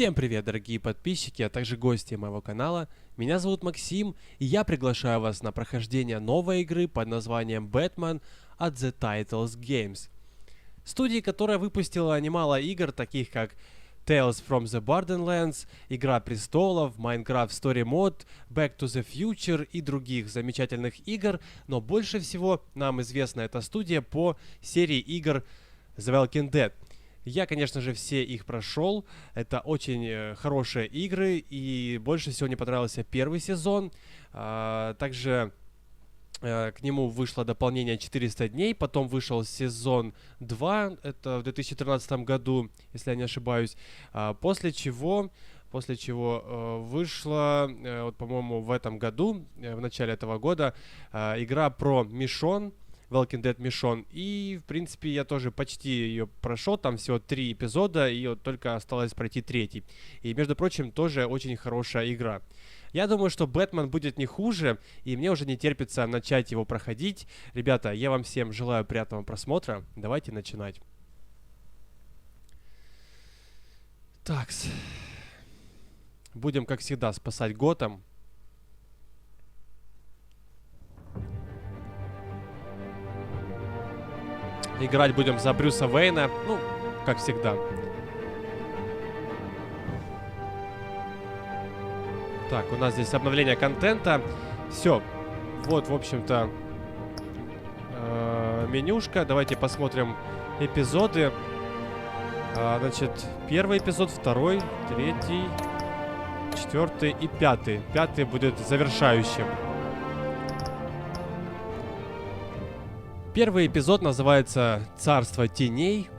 Всем привет, дорогие подписчики, а также гости моего канала. Меня зовут Максим, и я приглашаю вас на прохождение новой игры под названием Batman от The Telltale Games. Студии, которая выпустила немало игр, таких как Tales from the Borderlands, Игра престолов, Minecraft Story Mode, Back to the Future и других замечательных игр, но больше всего нам известна эта студия по серии игр The Walking Dead. Я, конечно же, все их прошел. Это очень хорошие игры, и больше всего мне понравился первый сезон. Также к нему вышло дополнение 400 дней, потом вышел сезон 2, это в 2013 году, если я не ошибаюсь, после чего вышла, вот, по-моему, в этом году, в начале этого года, игра про Мишон, Walking Dead Mission, и, в принципе, я тоже почти ее прошел, там всего 3 эпизода, и вот только осталось пройти 3. И, между прочим, тоже очень хорошая игра. Я думаю, что Бэтмен будет не хуже, и мне уже не терпится начать его проходить. Ребята, я вам всем желаю приятного просмотра. Давайте начинать. Такс. Будем, как всегда, спасать Готэм. Играть будем за Брюса Уэйна, ну, как всегда. Так, у нас здесь обновление контента. Все. Вот, в общем-то, менюшка. Давайте посмотрим эпизоды. Значит, первый эпизод, второй, третий, четвертый и пятый. Пятый будет завершающим. Первый эпизод называется «Царство, теней»,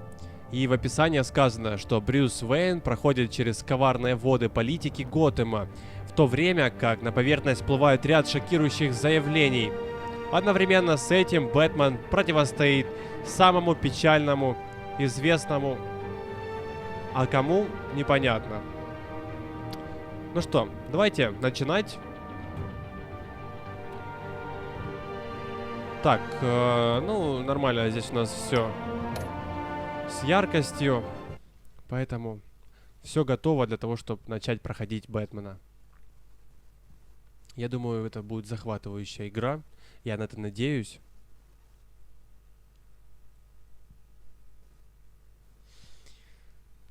и в описании сказано, что Брюс Уэйн проходит через коварные воды политики Готэма, в то время как на поверхность всплывает ряд шокирующих заявлений. Одновременно с этим Бэтмен противостоит самому печальному, известному, а кому — непонятно. Ну что, давайте начинать. Так, ну, нормально, здесь у нас все с яркостью, поэтому все готово для того, чтобы начать проходить Бэтмена. Я думаю, это будет захватывающая игра, я на это надеюсь.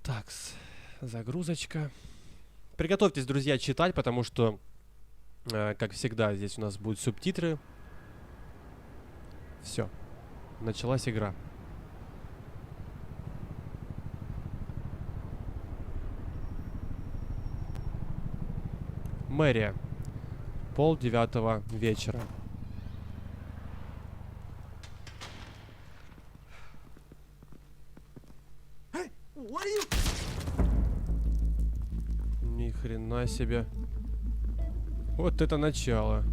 Так, загрузочка. Приготовьтесь, друзья, читать, потому что, как всегда, здесь у нас будут субтитры. Все, началась игра. Мэрия. 8:30 вечера. Ни хрена себе. Вот это начало.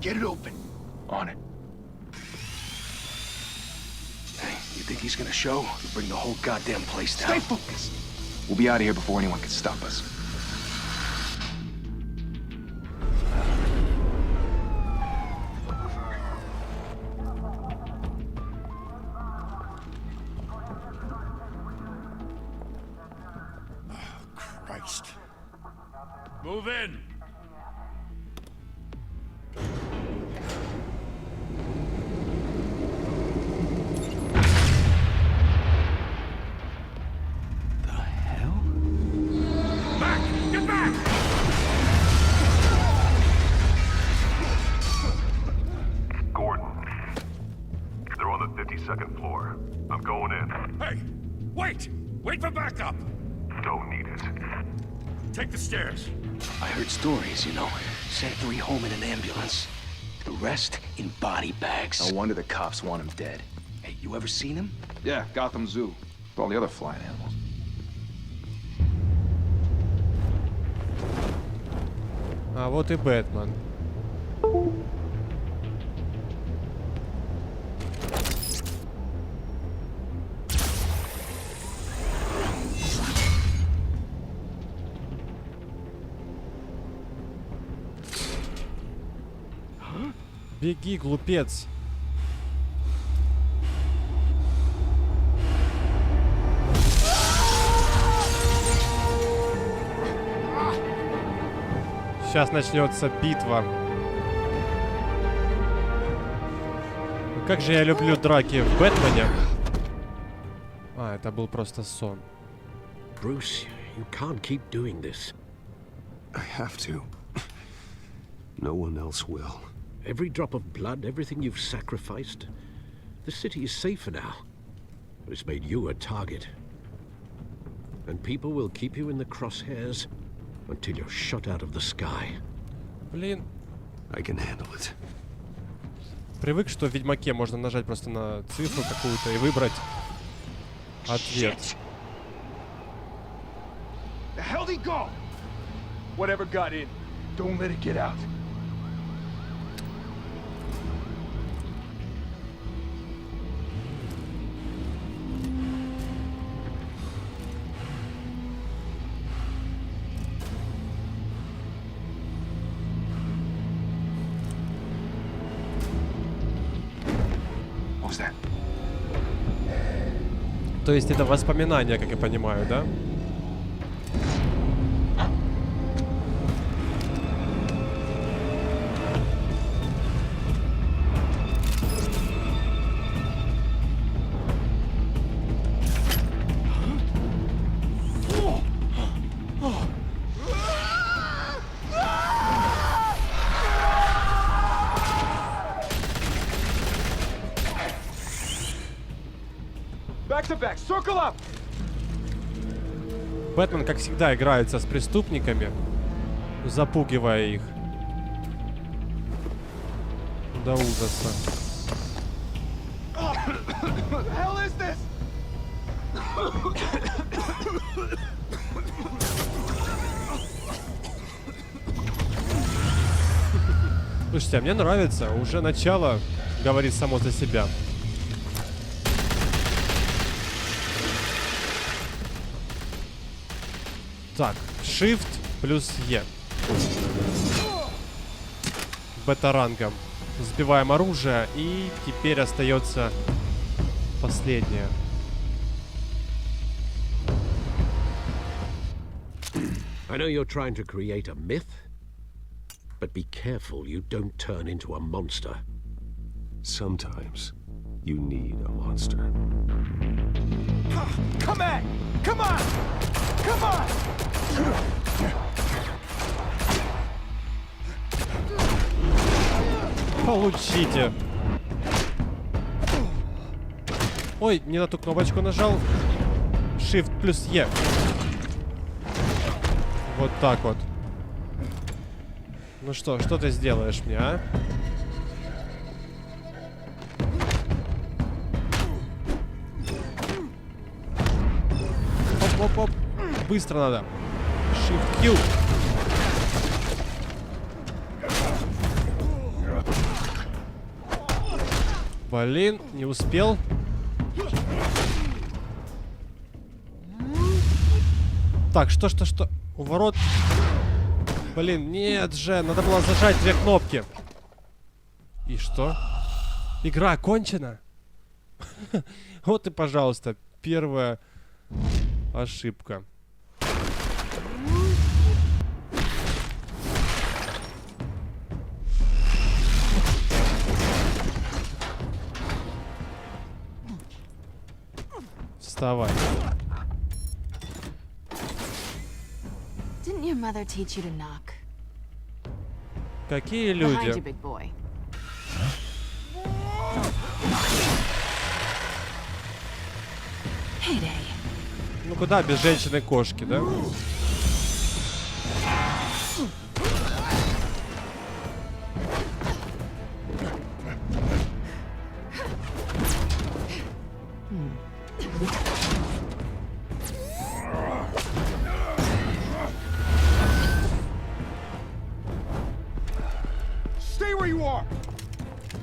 Get it open. On it. Hey, you think he's gonna show? We'll bring the whole goddamn place down. Stay focused. We'll be out of here before anyone can stop us. Oh, Christ. Move in. Second floor. I'm going in. Hey! Wait! Wait for backup! Don't need it. Take the stairs. I heard stories, you know. Sent 3 home in an ambulance. The rest in body bags. No wonder the cops want him dead. Hey, you ever seen him? Yeah, Gotham Zoo. With all the other flying animals. А вот и Бэтмен. Беги, глупец. Сейчас начнется битва. Как же я люблю драки в Бэтмене. А, это был просто сон. Bruce, you can't keep doing this. I have to. No one else will. Every drop of blood, everything you've sacrificed. The city is safer now. But it's made you a target. And people will keep you in the crosshairs until you're shot out of the sky. Блин. I can handle it. Привык, что в Ведьмаке можно нажать просто на цифру какую-то и выбрать ответ. The hell did he go? Whatever got in, don't let it get out. What was that? То есть это воспоминания, как я понимаю, да? Back to back, circle up! Бэтмен, как всегда, играется с преступниками, запугивая их до ужаса. What the hell is this? Слушайте, а мне нравится. Уже начало говорит само за себя. Так, Shift плюс E. Бета-рангом. Сбиваем оружие, и теперь остается последнее. I know you're trying to create a myth, but be careful you don't turn into a monster. Sometimes you need a monster. Come on! Come on! Come on! Получите. Ой, не на ту кнопочку нажал. Shift плюс E. Вот так вот. Ну что ты сделаешь мне, а? Оп-оп-оп. Быстро надо. Shift Q. Блин, не успел. Так, что? У ворот. Блин, нет же, надо было зажать две кнопки. И что? Игра окончена? Вот и, пожалуйста, первая ошибка. Вставай. Didn't your mother teach you to knock? Какие Behind you, люди? big boy. Heyday. Ну куда без женщины-кошки, да? Stay where you are!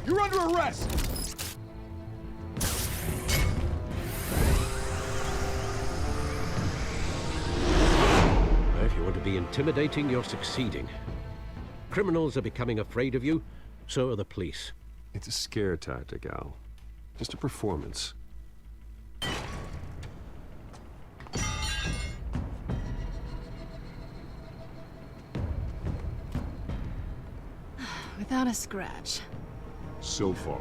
You're under arrest! If you want to be intimidating, you're succeeding. Criminals are becoming afraid of you, So are the police. It's a scare tactic, Al. Just a performance. Without a scratch. So far.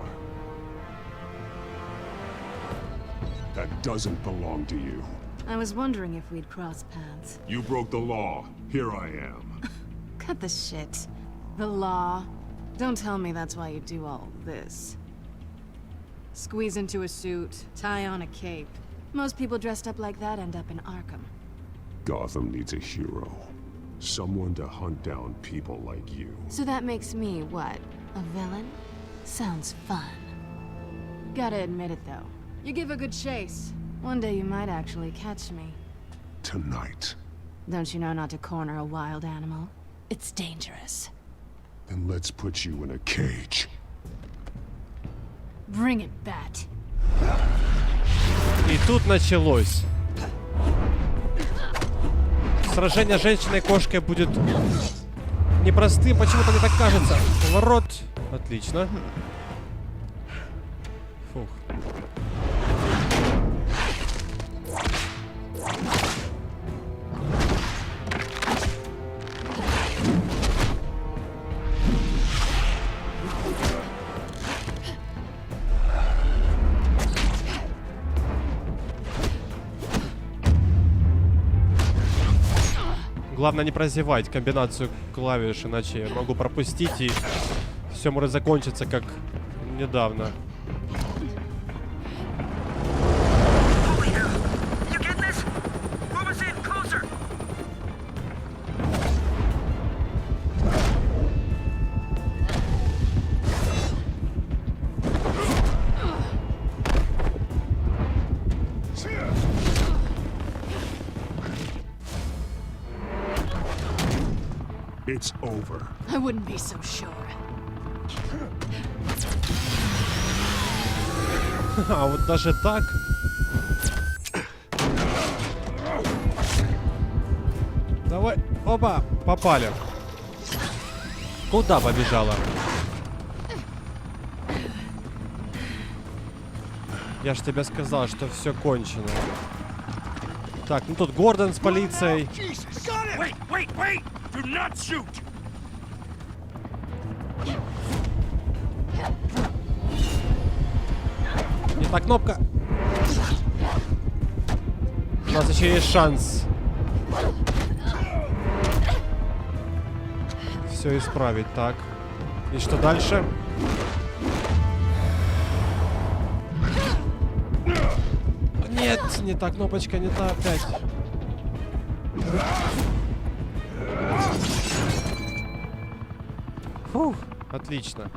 That doesn't belong to you. I was wondering if we'd cross paths. You broke the law. Here I am. Cut the shit. The law. Don't tell me that's why you do all this. Squeeze into a suit, tie on a cape. Most people dressed up like that end up in Arkham. Gotham needs a hero. Someone to hunt down people like you. So that makes me, what, a villain? Sounds fun. Gotta admit it, though. You give a good chase. One day you might actually catch me. Tonight. Don't you know not to corner a wild animal? It's dangerous. Then let's put you in a cage. Bring it, Bat. И тут началось. Сражение с женщиной-кошкой будет непростым, почему-то мне так кажется. Поворот. Отлично. Фух. Главное не прозевать комбинацию клавиш, иначе я могу пропустить и все может закончиться как недавно. It's over. I wouldn't be so sure. А вот даже так. Давай. Опа, попали. Куда побежала? Я ж тебе сказал, что все кончено. Так, ну тут Гордон с полицией. Wait! Do not shoot! Не та кнопка. У нас еще есть шанс все исправить. Так. И что дальше? Нет, не та кнопочка, не та опять. Фух, отлично.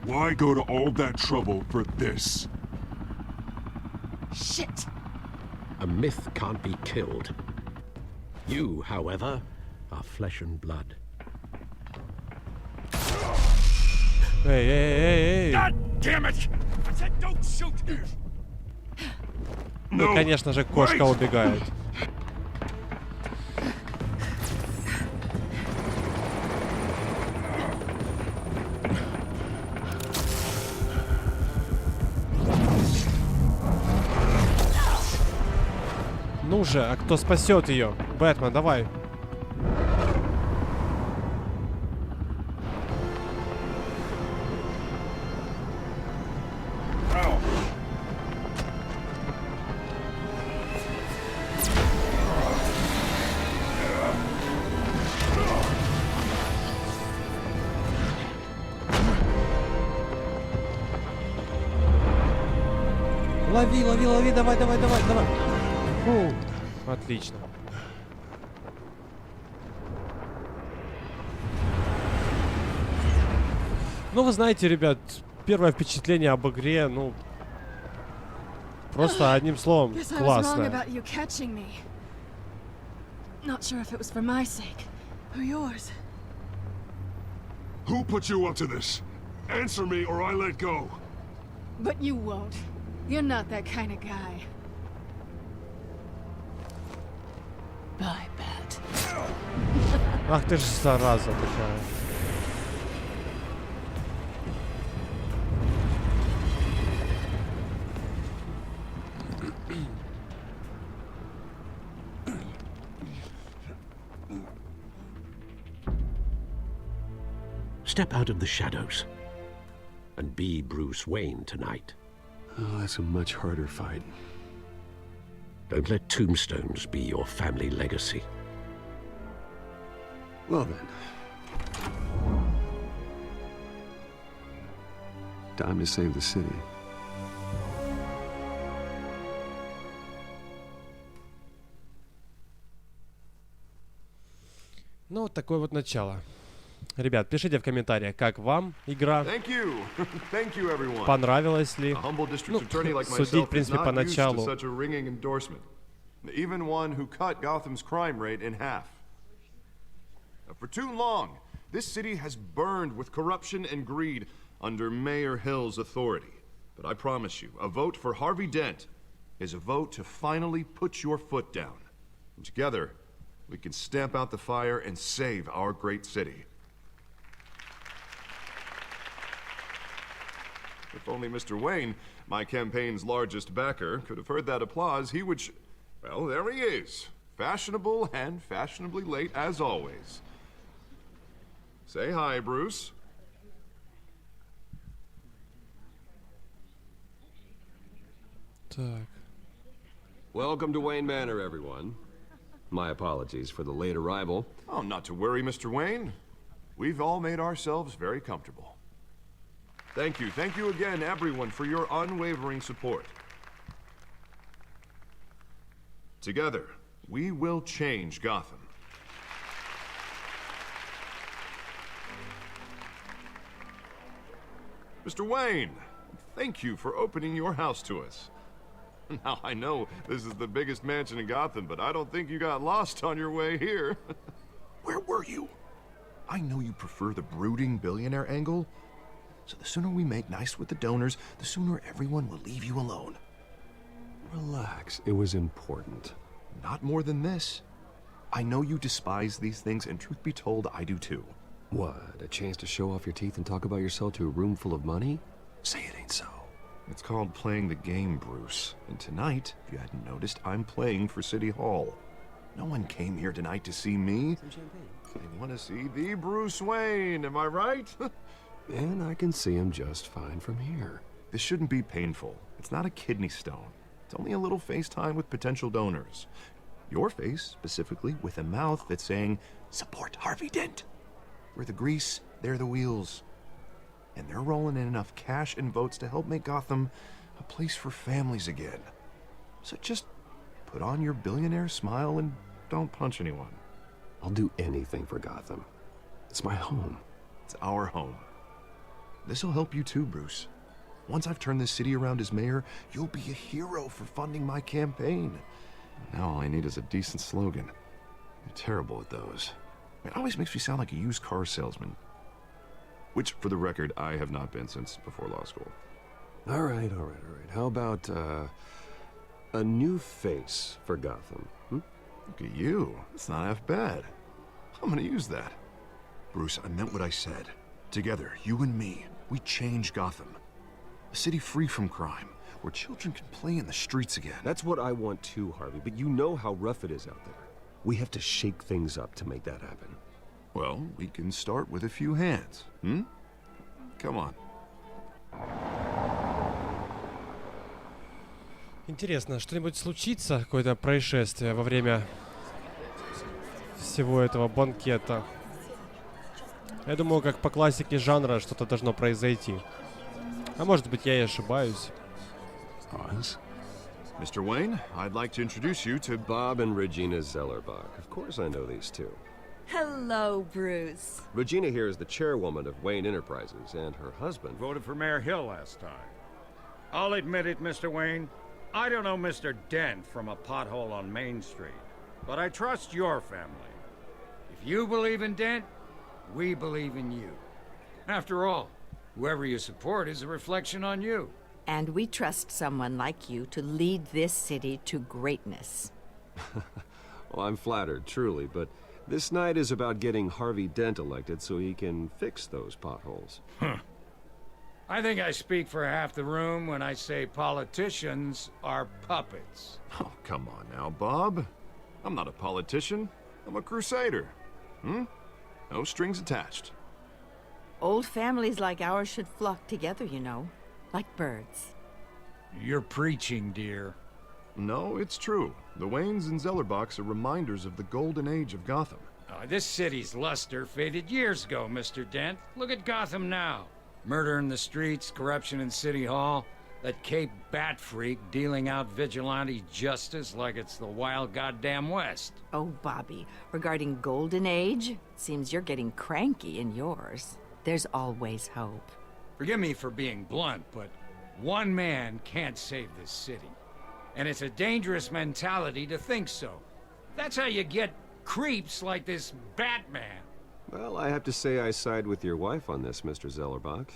Why go to all that trouble for this? Shit! A myth can't be killed. You, however, are flesh and blood. Эй. God damn it! I said don't shoot! Ну, конечно же, кошка убегает. Ну же, а кто спасет ее? Бэтмен, давай. Лови, давай. Фу, отлично. Ну, вы знаете, ребят, первое впечатление об игре, ну, просто одним словом, классно. Who put you up to this? Answer me or I let go. But you won't. You're not that kind of guy. Bye, Bat. Ах ты ж зараза такая. Step out of the shadows and be Bruce Wayne tonight. Oh, that's a much harder fight. Don't let tombstones be your family legacy. Well then. Time to save the city. Ну, вот такое вот начало. Ребят, пишите в комментариях, как вам игра, Thank you. Thank you, everyone. понравилась ли. A humble district Ну, attorney like судить, в myself is принципе, not used to поначалу. such a ringing endorsement. Even one who cut Gotham's crime rate in half. For too long, this city has burned with corruption and greed under Mayor Hill's authority. But I promise you, a vote for Harvey Dent is a vote to finally put your foot down. And together, we can stamp out the fire and save our great city. If only Mr. Wayne, my campaign's largest backer, could have heard that applause, he would well, there he is. Fashionable and fashionably late as always. Say hi, Bruce. Так. Welcome to Wayne Manor, everyone. My apologies for the late arrival. Oh, not to worry, Mr. Wayne. We've all made ourselves very comfortable. Thank you again, everyone, for your unwavering support. Together, we will change Gotham. Mr. Wayne, thank you for opening your house to us. Now, I know this is the biggest mansion in Gotham, but I don't think you got lost on your way here. Where were you? I know you prefer the brooding billionaire angle, so the sooner we make nice with the donors, the sooner everyone will leave you alone. Relax, it was important. Not more than this. I know you despise these things, and truth be told, I do too. What, a chance to show off your teeth and talk about yourself to a room full of money? Say it ain't so. It's called playing the game, Bruce. And tonight, if you hadn't noticed, I'm playing for City Hall. No one came here tonight to see me. They want to see the Bruce Wayne, am I right? And I can see him just fine from here. This shouldn't be painful. It's not a kidney stone. It's only a little FaceTime with potential donors. Your face, specifically, with a mouth that's saying, support Harvey Dent. We're the grease, they're the wheels. And they're rolling in enough cash and votes to help make Gotham a place for families again. So just put on your billionaire smile and don't punch anyone. I'll do anything for Gotham. It's my home. It's our home. This'll help you too, Bruce. Once I've turned this city around as mayor, you'll be a hero for funding my campaign. Now all I need is a decent slogan. I'm terrible at those. It always makes me sound like a used car salesman. Which, for the record, I have not been since before law school. All right. How about, a new face for Gotham, Look at you. It's not half bad. I'm gonna use that. Bruce, I meant what I said. Together, you and me, we change Gotham. A city free from crime, where children can play in the streets again. That's what I want too, Harvey, but you know how rough it is out there. We have to shake things up to make that happen. Well, we can start with a few hands, Come on. Интересно, что-нибудь случится, какое-то происшествие во время всего этого банкета? Я думаю, как по классике жанра что-то должно произойти. А может быть, я и ошибаюсь. Pause. Mr. Wayne, I'd like to introduce you to Bob and Regina Zellerbach. Of course I know these two. Hello, Bruce. Regina here is the chairwoman of Wayne Enterprises, and her husband... Voted for Mayor Hill last time. I'll admit it, Mr. Wayne. I don't know Mr. Dent from a pothole on Main Street, but I trust your family. If you believe in Dent, we believe in you. After all, whoever you support is a reflection on you. And we trust someone like you to lead this city to greatness. Well, I'm flattered, truly, but this night is about getting Harvey Dent elected so he can fix those potholes. I think I speak for half the room when I say politicians are puppets. Oh, come on now, Bob. I'm not a politician. I'm a crusader. No strings attached. Old families like ours should flock together, you know, like birds. You're preaching, dear. No, it's true. The Waynes and Zellerbachs are reminders of the golden age of Gotham. This city's luster faded years ago, Mr. Dent. Look at Gotham now. Murder in the streets, corruption in City Hall, that Cape Bat freak dealing out vigilante justice like it's the wild goddamn West. Oh, Bobby, regarding Golden Age, seems you're getting cranky in yours. There's always hope. Forgive me for being blunt, but one man can't save this city. And it's a dangerous mentality to think so. That's how you get creeps like this Batman. Well, I have to say I side with your wife on this, Mr. Zellerbach.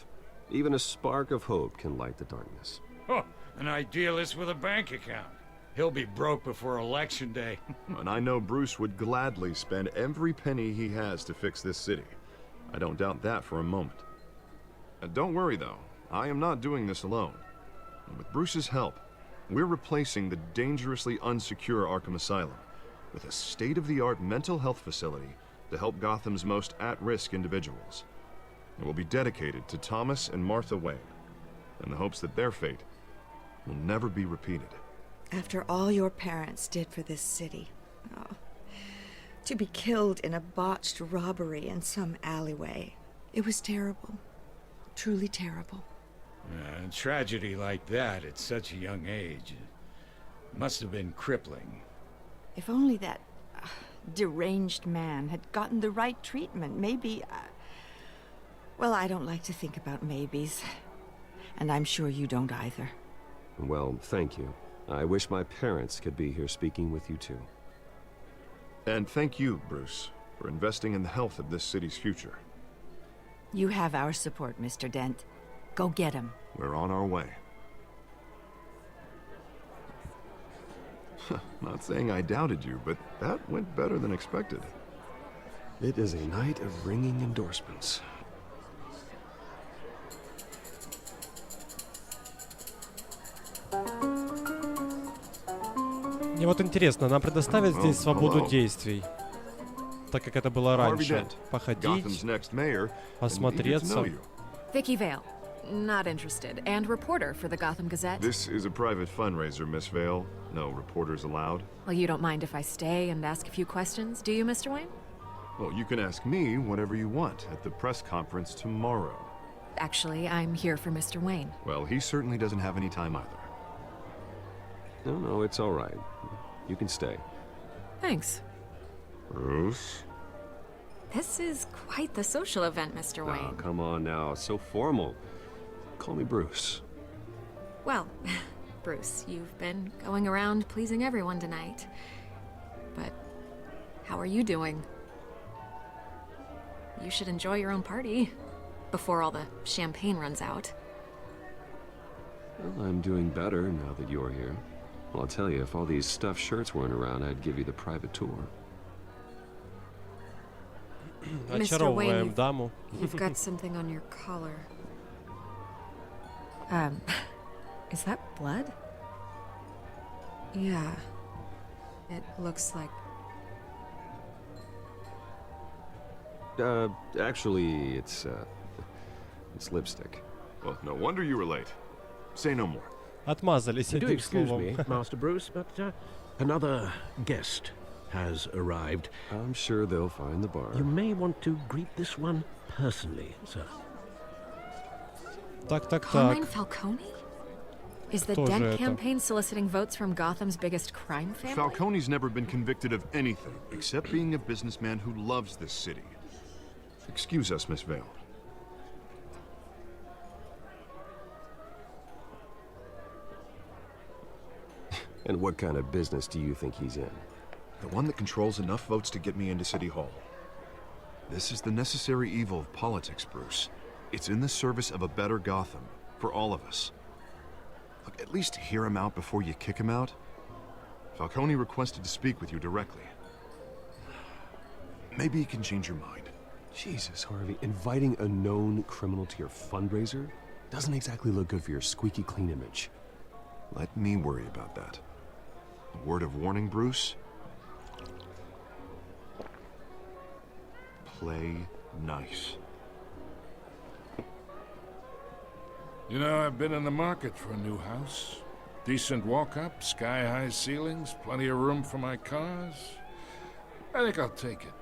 Even a spark of hope can light the darkness. Oh, an idealist with a bank account. He'll be broke before Election Day. And I know Bruce would gladly spend every penny he has to fix this city. I don't doubt that for a moment. Don't worry, though. I am not doing this alone. And with Bruce's help, we're replacing the dangerously unsecure Arkham Asylum with a state-of-the-art mental health facility to help Gotham's most at-risk individuals. It will be dedicated to Thomas and Martha Wayne, in the hopes that their fate will never be repeated. After all your parents did for this city, to be killed in a botched robbery in some alleyway, it was terrible. Truly terrible. A tragedy like that at such a young age must have been crippling. If only that deranged man had gotten the right treatment, maybe... well, I don't like to think about maybes. And I'm sure you don't either. Well, thank you. I wish my parents could be here speaking with you too. And thank you, Bruce, for investing in the health of this city's future. You have our support, Mr. Dent. Go get him. We're on our way. Not saying I doubted you, but that went better than expected. It is a night of ringing endorsements. Мне вот интересно, нам предоставят здесь свободу действий, так как это было раньше. Походить, осмотреться. Vicky Vale. Not interested. And reporter for the Gotham Gazette. This is a private fundraiser, Miss Vale. No reporters allowed. Well, you don't mind if I stay and ask a few questions, do you, Mr. Wayne? Well, you can ask me whatever you want at the press conference tomorrow. Actually, I'm here for Mr. Wayne. Well, he certainly doesn't have any time either. No, it's all right. You can stay. Thanks. Bruce? This is quite the social event, Mr. Wayne. Oh, come on now. It's so formal. Call me Bruce. Well, Bruce, you've been going around pleasing everyone tonight. But how are you doing? You should enjoy your own party before all the champagne runs out. Well, I'm doing better now that you're here. Well, I'll tell you, if all these stuffed shirts weren't around, I'd give you the private tour. Mr. Wayne, you've got something on your collar. Is that blood? Yeah. It looks like... Actually, it's lipstick. Well, no wonder you were late. Say no more. Отмазались Do одним excuse словом. me, Master Bruce, but another guest has arrived. I'm sure they'll find the bar. You may want to greet this one personally, sir. Carmine Falcone? Is the Тоже Dent это. campaign soliciting votes from Gotham's biggest crime family? Falcone's never been convicted of anything except being a businessman who loves this city. Excuse us, Miss Vale. And what kind of business do you think he's in? The one that controls enough votes to get me into City Hall. This is the necessary evil of politics, Bruce. It's in the service of a better Gotham, for all of us. Look, at least hear him out before you kick him out. Falcone requested to speak with you directly. Maybe he can change your mind. Jesus, Harvey, inviting a known criminal to your fundraiser doesn't exactly look good for your squeaky clean image. Let me worry about that. A word of warning, Bruce. Play nice. You know, I've been in the market for a new house. Decent walk-up, sky-high ceilings, plenty of room for my cars. I think I'll take it.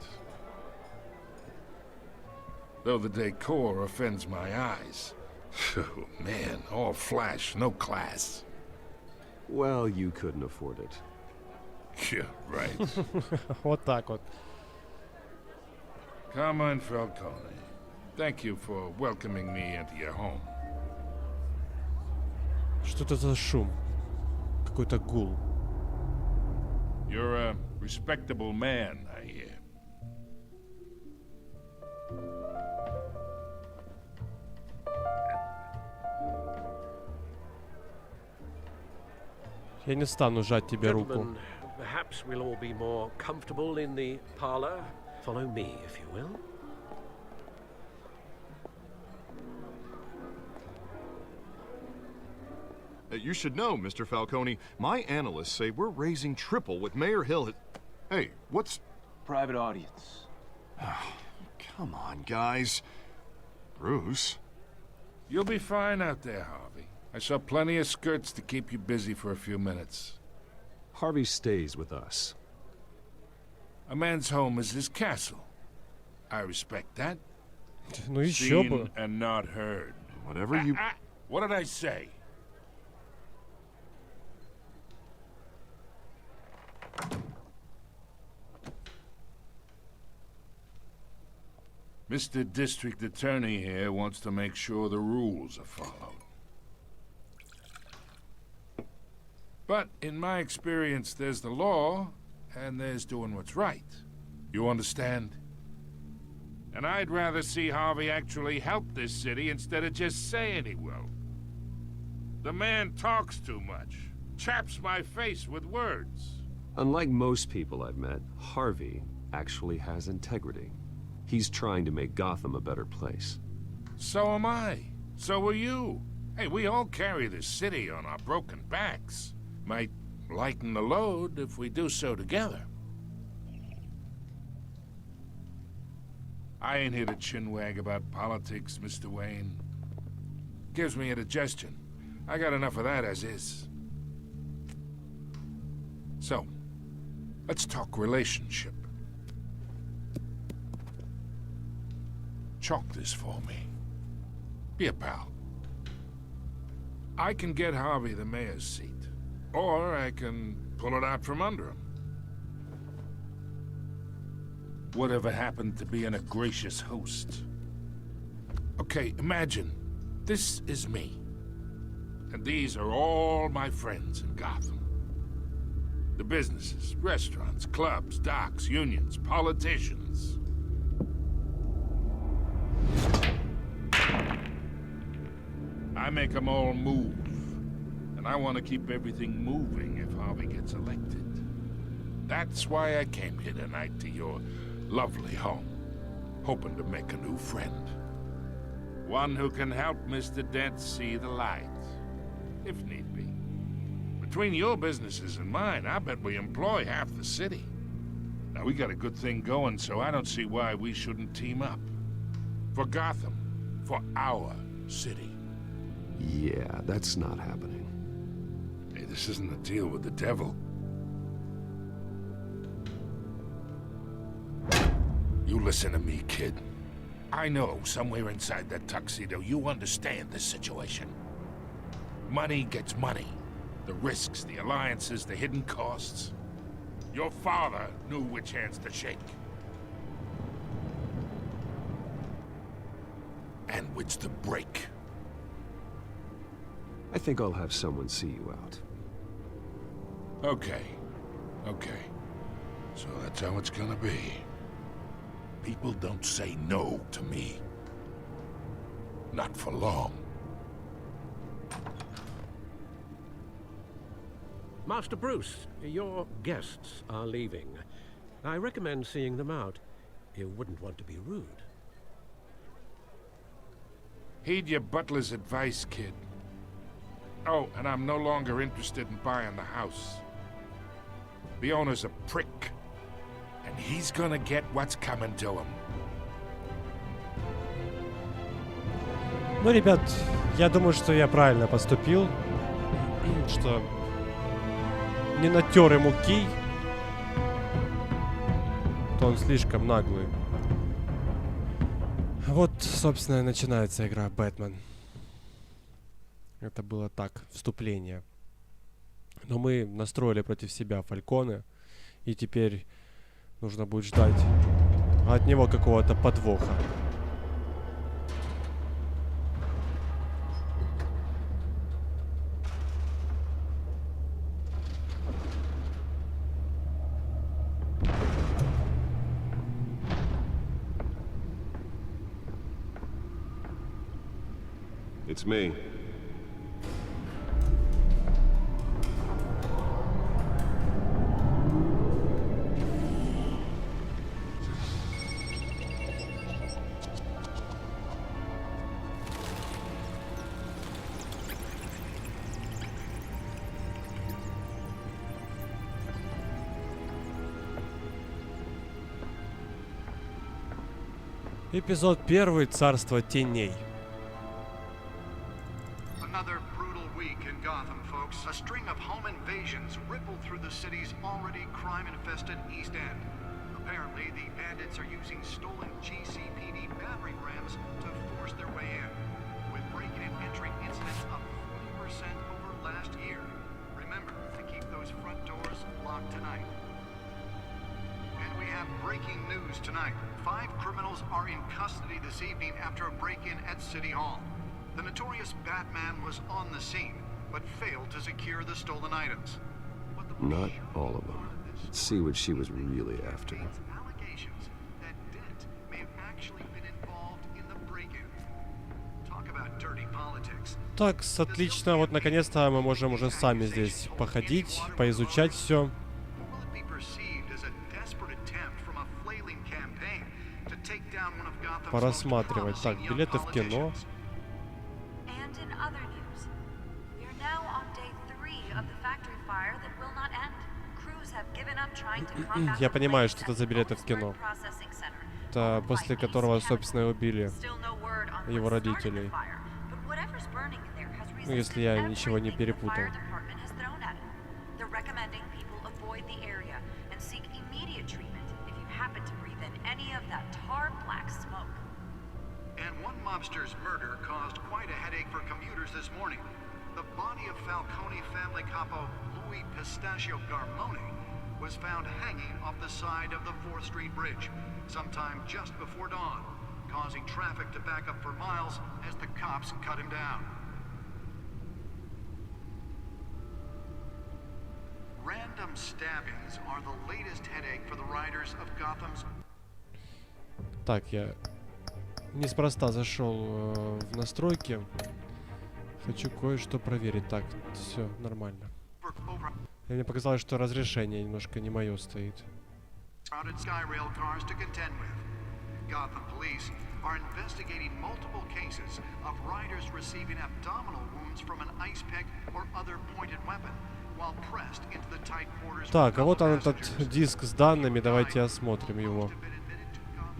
Though the decor offends my eyes. Oh, man, all flash, no class. Well, you couldn't afford it. Yeah, right. Вот так вот. Carmine Falcone, thank you for welcoming me into your home. Что это за шум? Какой-то гул. You're a respectable man, I hear. Я не стану жать тебе руку. Gentlemen, perhaps we'll all be more comfortable in the parlor. Follow me, if you will. You should know, Mr. Falcone, my analysts say we're raising triple what Mayor Hill had... Hey, what's... Private audience. Come on, guys. Bruce? You'll be fine out there, Harvey. I saw plenty of skirts to keep you busy for a few minutes. Harvey stays with us. A man's home is his castle. I respect that. Ну еще бы. Seen and not heard. Whatever you... What did I say? Mr. District Attorney here wants to make sure the rules are followed. But in my experience, there's the law, and there's doing what's right. You understand? And I'd rather see Harvey actually help this city instead of just saying he will. The man talks too much, chaps my face with words. Unlike most people I've met, Harvey actually has integrity. He's trying to make Gotham a better place. So am I. So are you. Hey, we all carry this city on our broken backs. Might lighten the load if we do so together. I ain't here to chinwag about politics, Mr. Wayne. Gives me indigestion. I got enough of that as is. So, let's talk relationship. Chalk this for me. Be a pal. I can get Harvey the mayor's seat. Or I can pull it out from under him. Whatever happened to being a gracious host? Okay, imagine, this is me. And these are all my friends in Gotham. The businesses, restaurants, clubs, docks, unions, politicians. I make them all move. And I want to keep everything moving if Harvey gets elected. That's why I came here tonight to your lovely home, hoping to make a new friend. One who can help Mr. Dent see the light, if need be. Between your businesses and mine, I bet we employ half the city. Now, we got a good thing going, so I don't see why we shouldn't team up. For Gotham, for our city. Yeah, that's not happening. Hey, this isn't a deal with the devil. You listen to me, kid. I know somewhere inside that tuxedo you understand this situation. Money gets money. The risks, the alliances, the hidden costs. Your father knew which hands to shake. And which to break. I think I'll have someone see you out. Okay. Okay. So that's how it's gonna be. People don't say no to me. Not for long. Master Bruce, your guests are leaving. I recommend seeing them out. You wouldn't want to be rude. Heed your butler's advice, kid. Oh, and I'm no longer interested in buying the house. The owner's a prick. And he's gonna get what's coming to him. Ну, ребят, я думаю, что я правильно поступил. Что не натер ему кий, то он слишком наглый. Вот, собственно, и начинается игра «Бэтмен». Это было так, вступление. Но мы настроили против себя Фальконе, и теперь нужно будет ждать от него какого-то подвоха. It's me. Эпизод 1. Царство теней. Another brutal week in Gotham, folks. A string of home invasions rippled through the city's already crime-infested East End. Apparently, the bandits are using stolen GCPD battering rams to force their way in, with break-in and entry incidents up 40% over last year. Remember to keep those front doors locked tonight. And we have breaking news tonight. 5 criminals are in custody this evening after a break-in at City Hall. The notorious Batman was on the scene, but failed to secure the stolen items. Not all of them. Let's see what she was really after. Allegations that Dent may have actually been involved in the break-in. Talk about dirty politics. Так, отлично. Вот наконец-то мы можем уже сами здесь походить, поизучать все. Порассматривать. Так, билеты в кино. Я понимаю, что это за билеты в кино. Это после которого, собственно, и убили его родителей. Ну, если я ничего не перепутал. Mobster's murder caused quite a headache for commuters this morning. The body of Falcone family capo Louis Pistachio Garmone was found hanging off the side of the 4th Street Bridge sometime just before dawn, causing traffic to back up for miles as the cops cut him down. Random stabbings are the latest headache for the riders of Gotham's. Так, я неспроста зашел в настройки. Хочу кое-что проверить. Так, все нормально. И мне показалось, что разрешение немножко не мое стоит. Так, а вот он, этот диск с данными. Давайте осмотрим его.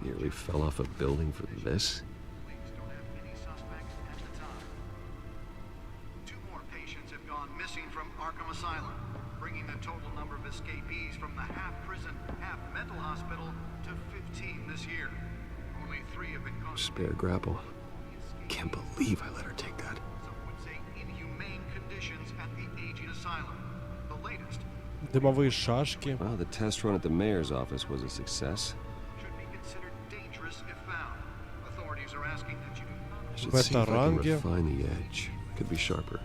Nearly fell off a building for this. Two more patients have gone missing from Arkham Asylum, bringing the total number of escapees from the half-prison, half-mental hospital to 15 this year. Only 3 have been caught. Spare grapple. Can't believe I let her take that. Some would say inhumane conditions at the aging asylum. The latest. Дымовые шашки. Well, the test run at the mayor's office was a success. В этой ранге. Could be sharper.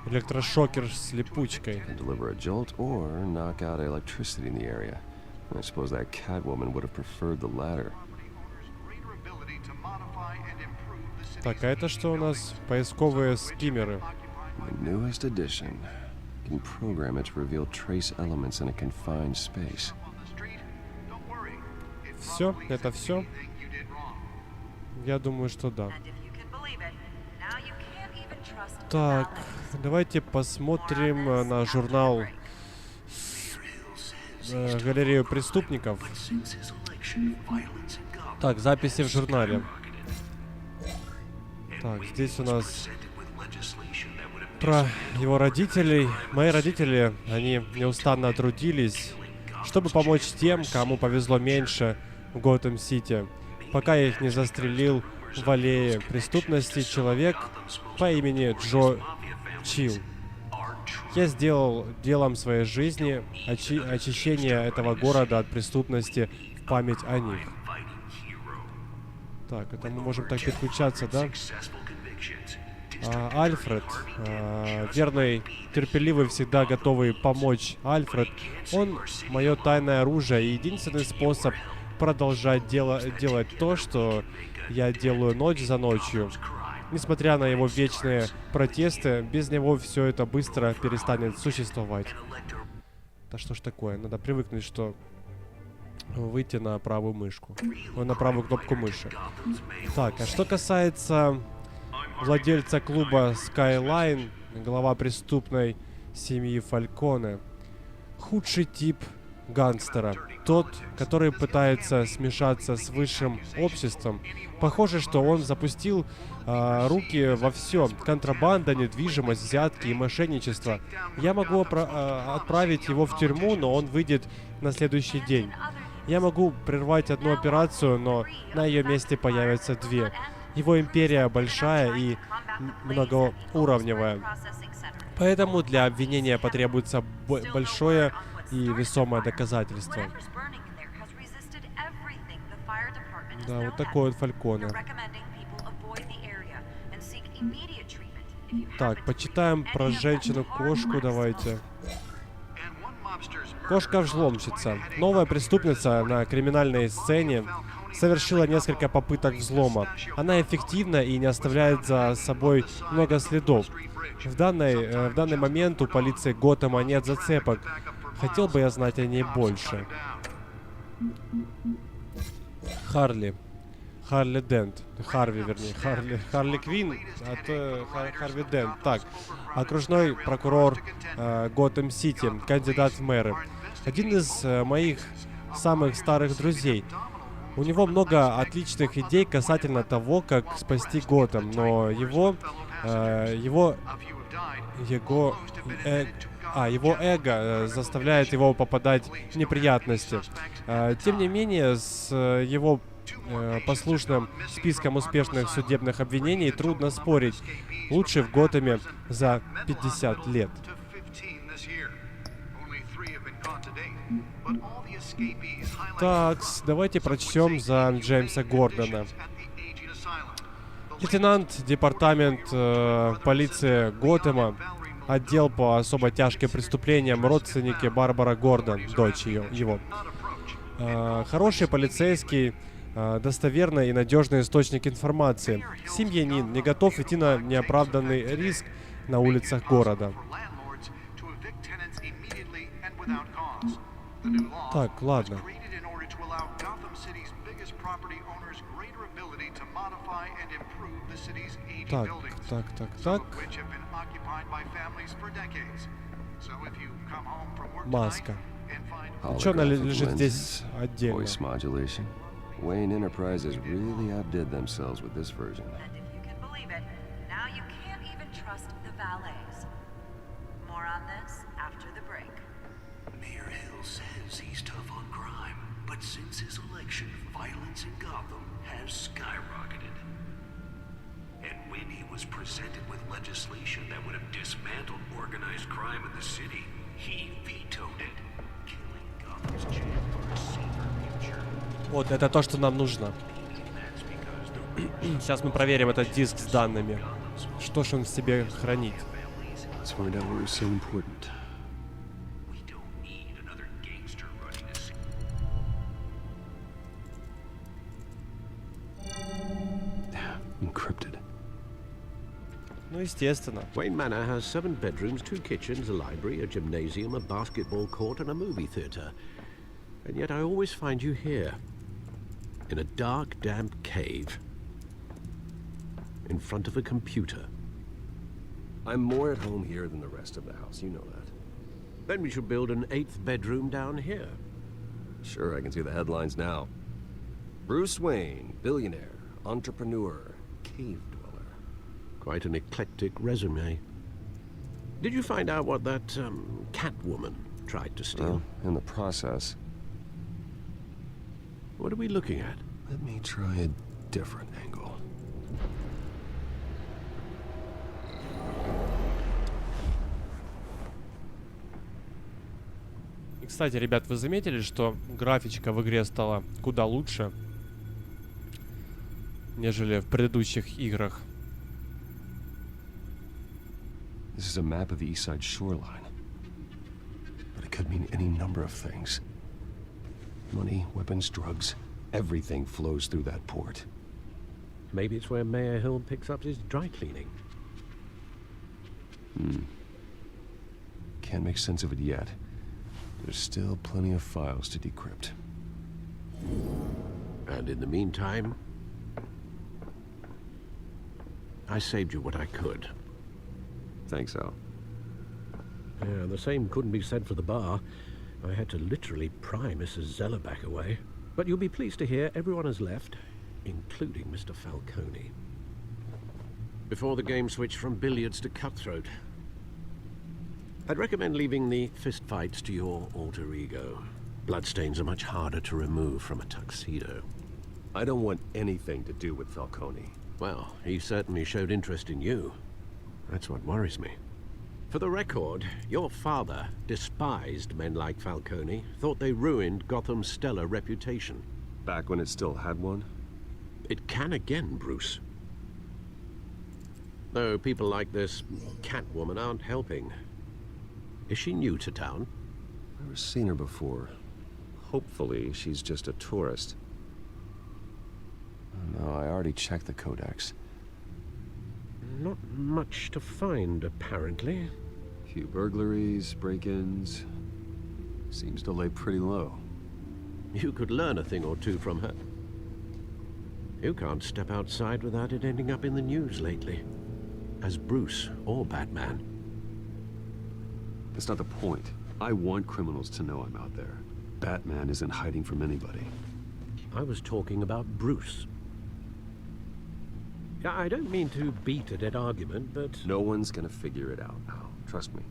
Электрошокер с липучкой. Deliver a jolt or knock out electricity in the area. I suppose that Catwoman would have preferred the latter. Так, а это что у нас? Поисковые скиммеры. The newest addition. Can program it to reveal trace elements in a confined space. Все, это все. Я думаю, что да. Так, давайте посмотрим на журнал галерею преступников. Так, записи в журнале. Так, здесь у нас про его родителей. Мои родители, они неустанно трудились, чтобы помочь тем, кому повезло меньше в Готэм-Сити, пока я их не застрелил в аллее преступности человек по имени Джо Чил. Я сделал делом своей жизни очищение этого города от преступности в память о них. Так, это мы можем так переключаться, да? Альфред, верный, терпеливый, всегда готовый помочь Альфред, он мое тайное оружие и единственный способ продолжать делать то, что я делаю ночь за ночью. Несмотря на его вечные протесты, без него все это быстро перестанет существовать. Да что ж такое, надо привыкнуть, что выйти на правую мышку, на правую кнопку мыши. Так, а что касается владельца клуба Skyline, глава преступной семьи Фальконе, худший тип гангстера, тот, который пытается смешаться с высшим обществом. Похоже, что он запустил руки во все: контрабанда, недвижимость, взятки и мошенничество. Я могу отправить его в тюрьму, но он выйдет на следующий день. Я могу прервать одну операцию, но на ее месте появятся две. Его империя большая и многоуровневая. Поэтому для обвинения потребуется большое и весомое доказательство. Да, вот такой вот Фальконе. Так, почитаем про женщину-кошку, давайте. Кошка-взломщица. Новая преступница на криминальной сцене совершила несколько попыток взлома. Она эффективна и не оставляет за собой много следов. В данный момент у полиции Готэма нет зацепок. Хотел бы я знать о ней больше. Харви Дент. Харви, вернее. Харли Квинн, а то Харви Дент. Так, окружной прокурор Готэм-Сити, кандидат в мэры. Один из моих самых старых друзей. У него много отличных идей касательно того, как спасти Готэм, но его эго заставляет его попадать в неприятности. Тем не менее, с его послушным списком успешных судебных обвинений трудно спорить. Лучший в Готэме за 50 лет. Так, давайте прочтем за Джеймса Гордона. Лейтенант, департамент полиции Готэма, отдел по особо тяжким преступлениям, родственники Барбара Гордон, дочь его. Хороший полицейский, достоверный и надежный источник информации. Семьянин, не готов идти на неоправданный риск на улицах города. Так, ладно. Так. Маска. Что она лежит здесь отдельно? Wayne Enterprises really outdid themselves with this version. And if you can believe it, now you can't even trust the valets. More on this after the break. Mayor Hill says he's tough on crime, but since his election, violence in Gotham has skyrocketed. And when he was presented with legislation that would have dismantled organized crime in the city, he vetoed it, killing Gotham's chance for a safer future. Вот, это то, что нам нужно. Сейчас мы проверим этот диск с данными. Что ж он в себе хранит? Encrypted. Ну, естественно. Wayne Manor has 7 bedrooms, 2 kitchens, a library, a gymnasium, a basketball court, and a movie theater. And yet I always find you here. In a dark, damp cave. In front of a computer. I'm more at home here than the rest of the house, you know that. Then we should build an 8th bedroom down here. Sure, I can see the headlines now. Bruce Wayne, billionaire, entrepreneur, cave dweller. Quite an eclectic resume. Did you find out what that, Catwoman tried to steal? In the process. What are we looking at? Let me try a different angle. И, кстати, ребят, вы заметили, что графичка в игре стала куда лучше, нежели в предыдущих играх? This is a map of the east side shoreline. But it could mean any number of things. Money, weapons, drugs, everything flows through that port. Maybe it's where Mayor Hill picks up his dry cleaning. Can't make sense of it yet. There's still plenty of files to decrypt. And in the meantime, I saved you what I could. Thanks, Al. Yeah, the same couldn't be said for the bar. I had to literally pry Mrs. Zeller back away. But you'll be pleased to hear everyone has left, including Mr. Falcone. Before the game switched from billiards to cutthroat. I'd recommend leaving the fistfights to your alter ego. Bloodstains are much harder to remove from a tuxedo. I don't want anything to do with Falcone. Well, he certainly showed interest in you. That's what worries me. For the record, your father despised men like Falcone, thought they ruined Gotham's stellar reputation. Back when it still had one? It can again, Bruce. Though people like this Catwoman aren't helping. Is she new to town? Never seen her before. Hopefully, she's just a tourist. No, I already checked the codex. Not much to find, apparently. Few burglaries, break-ins. Seems to lay pretty low. You could learn a thing or two from her. You can't step outside without it ending up in the news lately. As Bruce or Batman. That's not the point. I want criminals to know I'm out there. Batman isn't hiding from anybody. I was talking about Bruce. I don't mean to beat a dead argument, but... No one's gonna figure it out, Al. Trust me.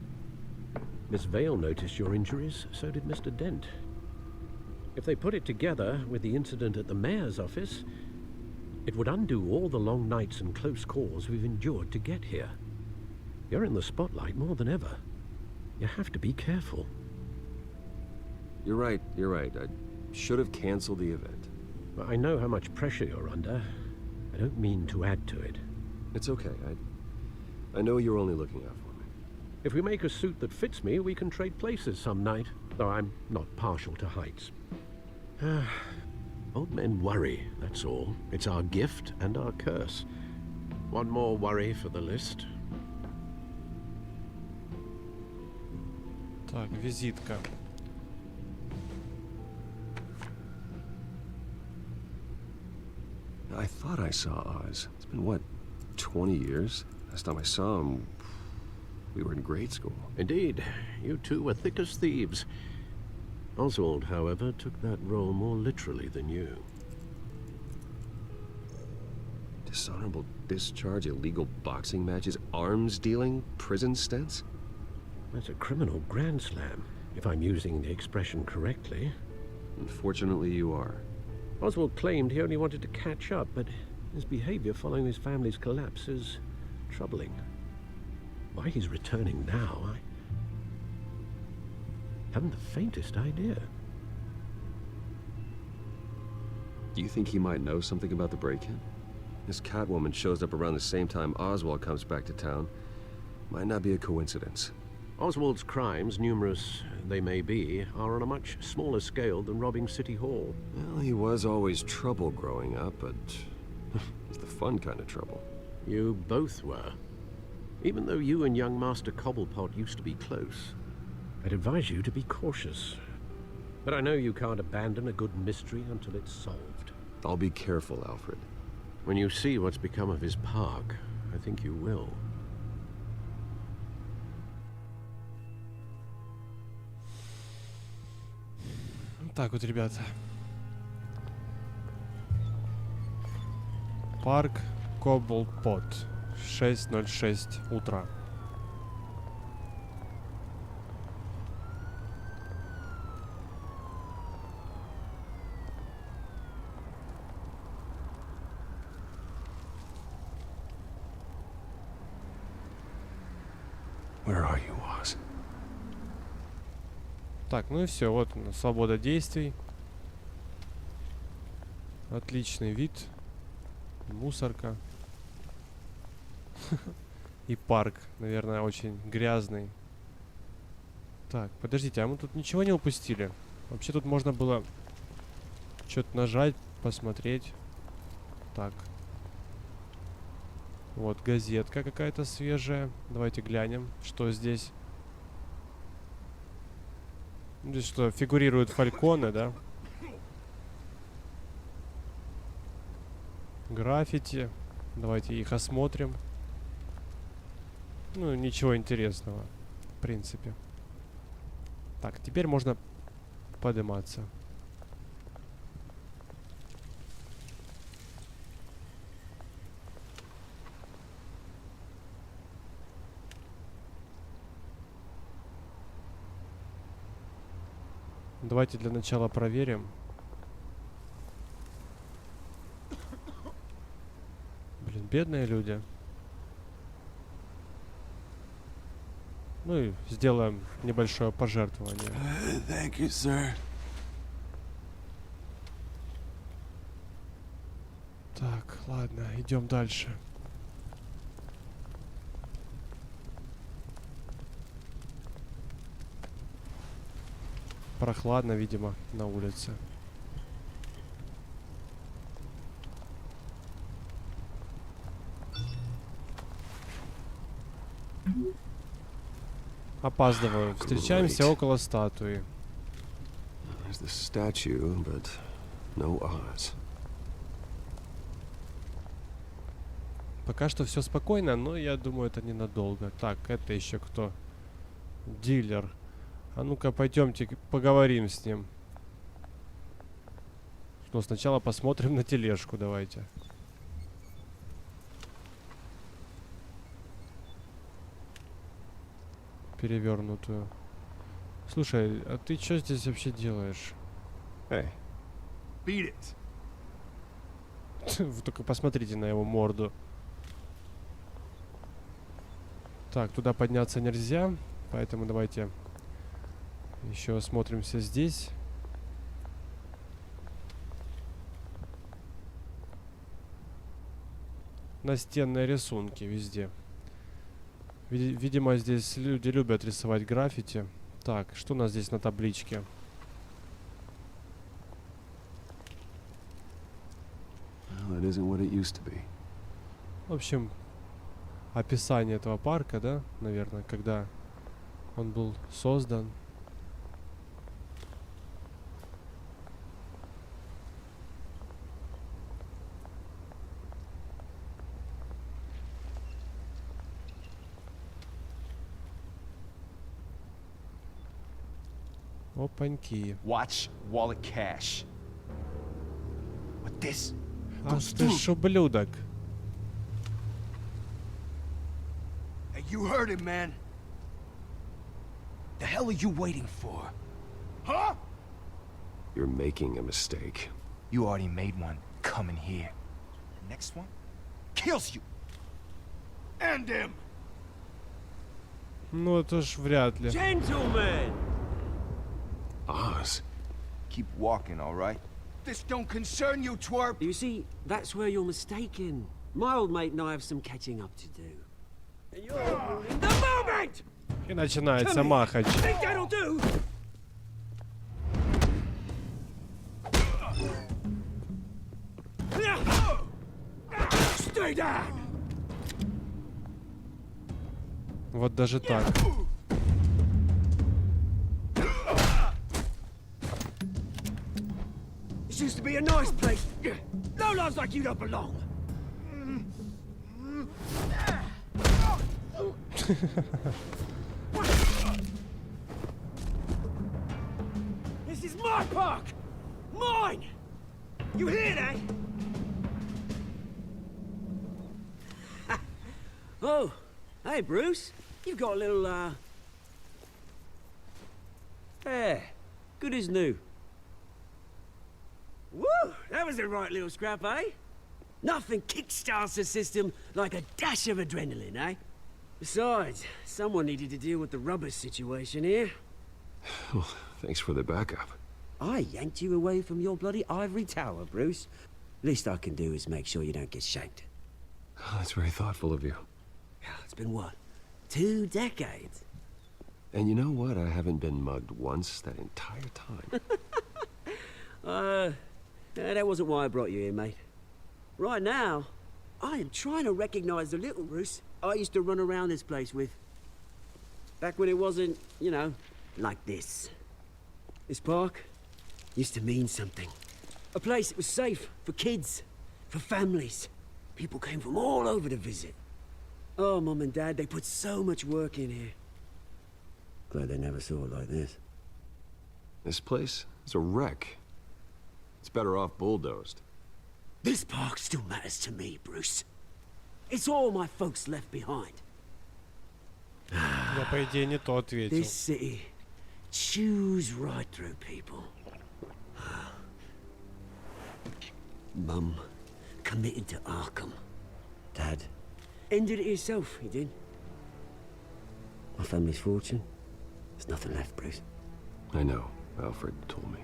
Miss Vale noticed your injuries, so did Mr. Dent. If they put it together with the incident at the mayor's office, it would undo all the long nights and close calls we've endured to get here. You're in the spotlight more than ever. You have to be careful. You're right. I should have canceled the event. Well, I know how much pressure you're under. I don't mean to add to it. It's okay. I know you're only looking out for me. If we make a suit that fits me, we can trade places some night. Though I'm not partial to heights. Old men worry, that's all. It's our gift and our curse. One more worry for the list. Так, визитка. I thought I saw Oz. It's been, what, 20 years? Last time I saw him, we were in grade school. Indeed. You two were thick as thieves. Oswald, however, took that role more literally than you. Dishonorable discharge, illegal boxing matches, arms dealing, prison stints? That's a criminal grand slam, if I'm using the expression correctly. Unfortunately, you are. Oswald claimed he only wanted to catch up, but his behavior following his family's collapse is troubling. Why he's returning now, I haven't the faintest idea. Do you think he might know something about the break-in? This Catwoman shows up around the same time Oswald comes back to town. Might not be a coincidence. Oswald's crimes, numerous they may be, are on a much smaller scale than robbing City Hall. Well, he was always trouble growing up, but it's the fun kind of trouble. You both were. Even though you and young Master Cobblepot used to be close, I'd advise you to be cautious. But I know you can't abandon a good mystery until it's solved. I'll be careful, Alfred. When you see what's become of his park, I think you will. Так вот, ребята. Парк Коблпот. 6:06 утра. Where are you, Oz? Так, ну и все, вот свобода действий. Отличный вид. Мусорка. И парк, наверное, очень грязный. Так, подождите, а мы тут ничего не упустили? Вообще тут можно было что-то нажать, посмотреть. Так. Вот газетка какая-то свежая. Давайте глянем, что здесь. Здесь что, фигурируют фальконы, да? Граффити. Давайте их осмотрим. Ну, ничего интересного, в принципе. Так, теперь можно подниматься. Давайте для начала проверим. Блин, бедные люди. Ну и сделаем небольшое пожертвование. Thank you, sir. Так, ладно, идем дальше. Прохладно, видимо, на улице. Опаздываю. Встречаемся около статуи. There's the statue, but no Oz. Пока что все спокойно, но я думаю, это ненадолго. Так, это еще кто? Дилер. А ну-ка, пойдемте поговорим с ним. Но сначала посмотрим на тележку, давайте. Перевернутую. Слушай, а ты что здесь вообще делаешь? Hey. Beat it. Вы только посмотрите на его морду. Так, туда подняться нельзя, поэтому давайте еще осмотримся здесь. Настенные рисунки везде. Видимо, здесь люди любят рисовать граффити. Так, что у нас здесь на табличке? Well, it isn't what it used to be. В общем, описание этого парка, да, наверное, когда он был создан. Опаньки. Watch wallet cash. What this? Ах ты ж ублюдок. Hey, you heard him, man. The hell are you waiting for? Huh? You're making a mistake. You already made one coming here. The next one kills you. End him. Ну это ж вряд ли. Gentlemen. Oz. Keep walking, all right? This don't concern you, twerp. You see, that's where you're mistaken. My old mate and I have some catching up to do. And you're ruining the moment! И начинается махач. Think that'll do? Stay down. Вот даже так. This used to be a nice place. No lives like you don't belong. This is my park! Mine! You hear that? Oh, hey, Bruce. You've got a little, There. Good as new. Woo! That was a right little scrap, eh? Nothing kickstarts the system like a dash of adrenaline, eh? Besides, someone needed to deal with the rubber situation here. Well, thanks for the backup. I yanked you away from your bloody ivory tower, Bruce. Least I can do is make sure you don't get shanked. Oh, that's very thoughtful of you. It's been what? 2 decades? And you know what? I haven't been mugged once that entire time. That wasn't why I brought you here, mate. Right now, I am trying to recognize the little Bruce I used to run around this place with. Back when it wasn't, you know, like this. This park used to mean something. A place that was safe for kids, for families. People came from all over to visit. Oh, Mum and Dad, they put so much work in here. Glad they never saw it like this. This place is a wreck. It's better off bulldozed. This park still matters to me, Bruce. It's all my folks left behind. Я, по идее, не то ответил. This city chews right through people. Mum committed to Arkham. Dad ended it himself, he did. My family's fortune, there's nothing left, Bruce. I know. Alfred told me.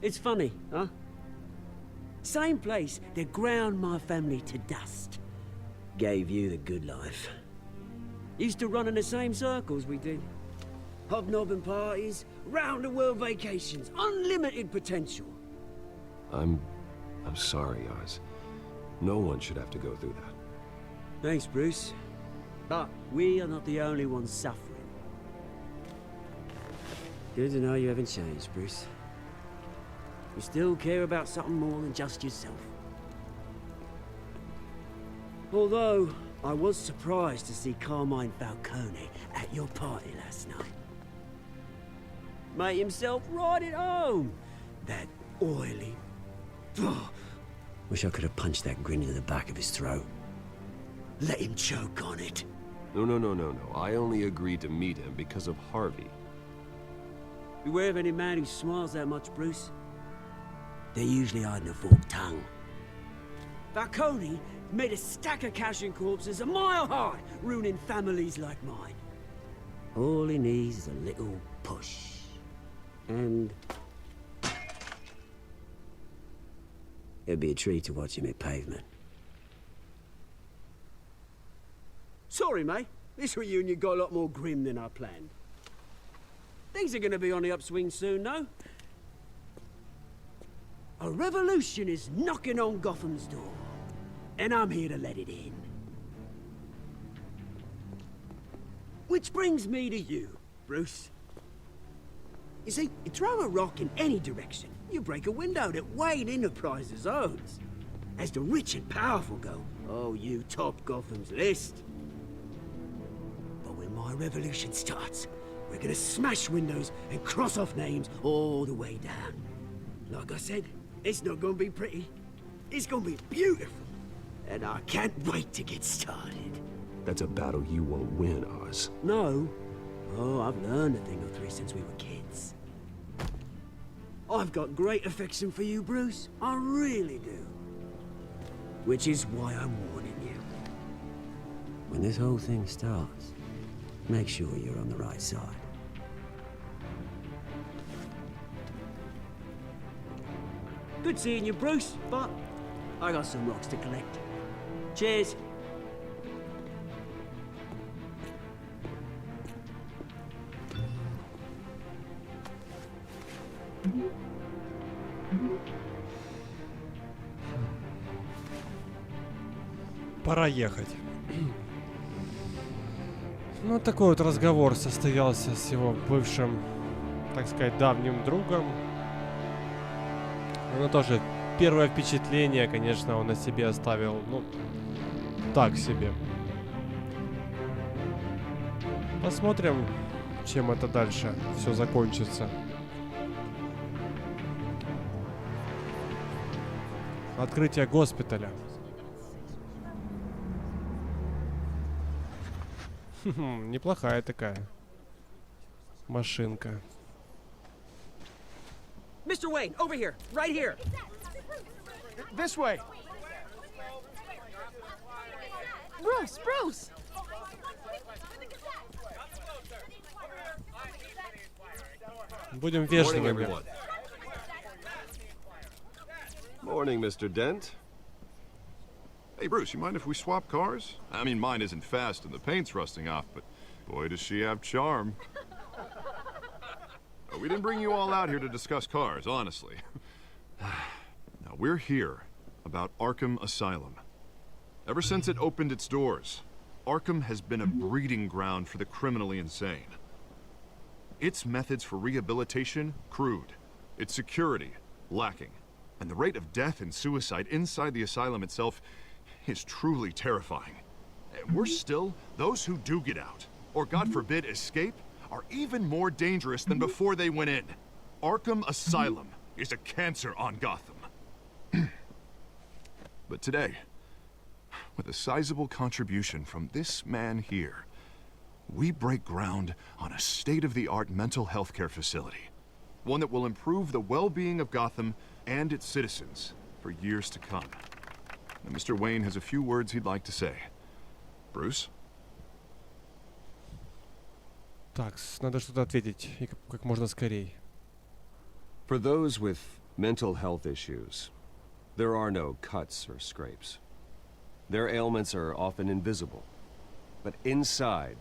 It's funny, huh? Same place that ground my family to dust. Gave you the good life. Used to run in the same circles we did. Hobnobbing parties, round-the-world vacations, unlimited potential. I'm sorry, Oz. No one should have to go through that. Thanks, Bruce. But we are not the only ones suffering. Good to know you haven't changed, Bruce. You still care about something more than just yourself. Although, I was surprised to see Carmine Falcone at your party last night. Made himself right at home. That oily... Wish I could have punched that grin into the back of his throat. Let him choke on it. No. I only agreed to meet him because of Harvey. Beware of any man who smiles that much, Bruce. They're usually hiding a forked tongue. Falcone made a stack of cash and corpses a mile high, ruining families like mine. All he needs is a little push. And... it'd be a treat to watch him hit pavement. Sorry, mate. This reunion got a lot more grim than I planned. Things are gonna be on the upswing soon, though. A revolution is knocking on Gotham's door, and I'm here to let it in. Which brings me to you, Bruce. You see, you throw a rock in any direction, you break a window that Wayne Enterprises owns. As the rich and powerful go, oh, you top Gotham's list. But when my revolution starts, we're gonna smash windows and cross off names all the way down. Like I said, it's not gonna be pretty. It's gonna be beautiful. And I can't wait to get started. That's a battle you won't win, Oz. No. Oh, I've learned a thing or three since we were kids. I've got great affection for you, Bruce. I really do. Which is why I'm warning you. When this whole thing starts, make sure you're on the right side. Good seeing you, Bruce, but I got some rocks to collect. Cheers. Пора ехать. Ну, такой вот разговор состоялся с его бывшим, так сказать, давним другом. Ну, тоже первое впечатление, конечно, он о себе оставил, ну, так себе. Посмотрим, чем это дальше все закончится. Открытие госпиталя. Неплохая такая машинка. Mr. Wayne, over here, right here. This way. Bruce! Будем вежливыми. Morning, Mr. Dent. Hey, Bruce, you mind if we swap cars? I mean, mine isn't fast and the paint's rusting off, but boy, does she have charm. We didn't bring you all out here to discuss cars, honestly. Now, we're here about Arkham Asylum. Ever since it opened its doors, Arkham has been a breeding ground for the criminally insane. Its methods for rehabilitation, crude. Its security, lacking. And the rate of death and suicide inside the asylum itself is truly terrifying. And worse still, those who do get out, or God forbid escape, are even more dangerous than before they went in. Arkham Asylum is a cancer on Gotham. But today, with a sizable contribution from this man here, we break ground on a state-of-the-art mental health care facility. One that will improve the well-being of Gotham and its citizens for years to come. And Mr. Wayne has a few words he'd like to say. Bruce? Так, надо что-то ответить, и как можно скорее. For those with mental health issues, there are no cuts or scrapes. Their ailments are often invisible, but inside,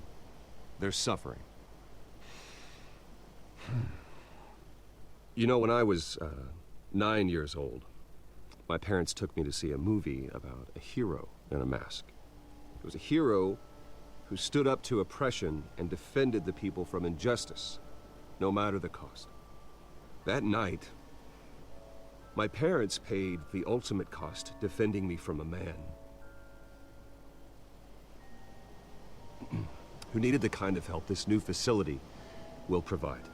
they're suffering. You know, when I was 9 years old, my parents took me to see a movie about a hero in a mask. It was a hero who stood up to oppression and defended the people from injustice, no matter the cost. That night, my parents paid the ultimate cost defending me from a man who needed the kind of help this new facility will provide.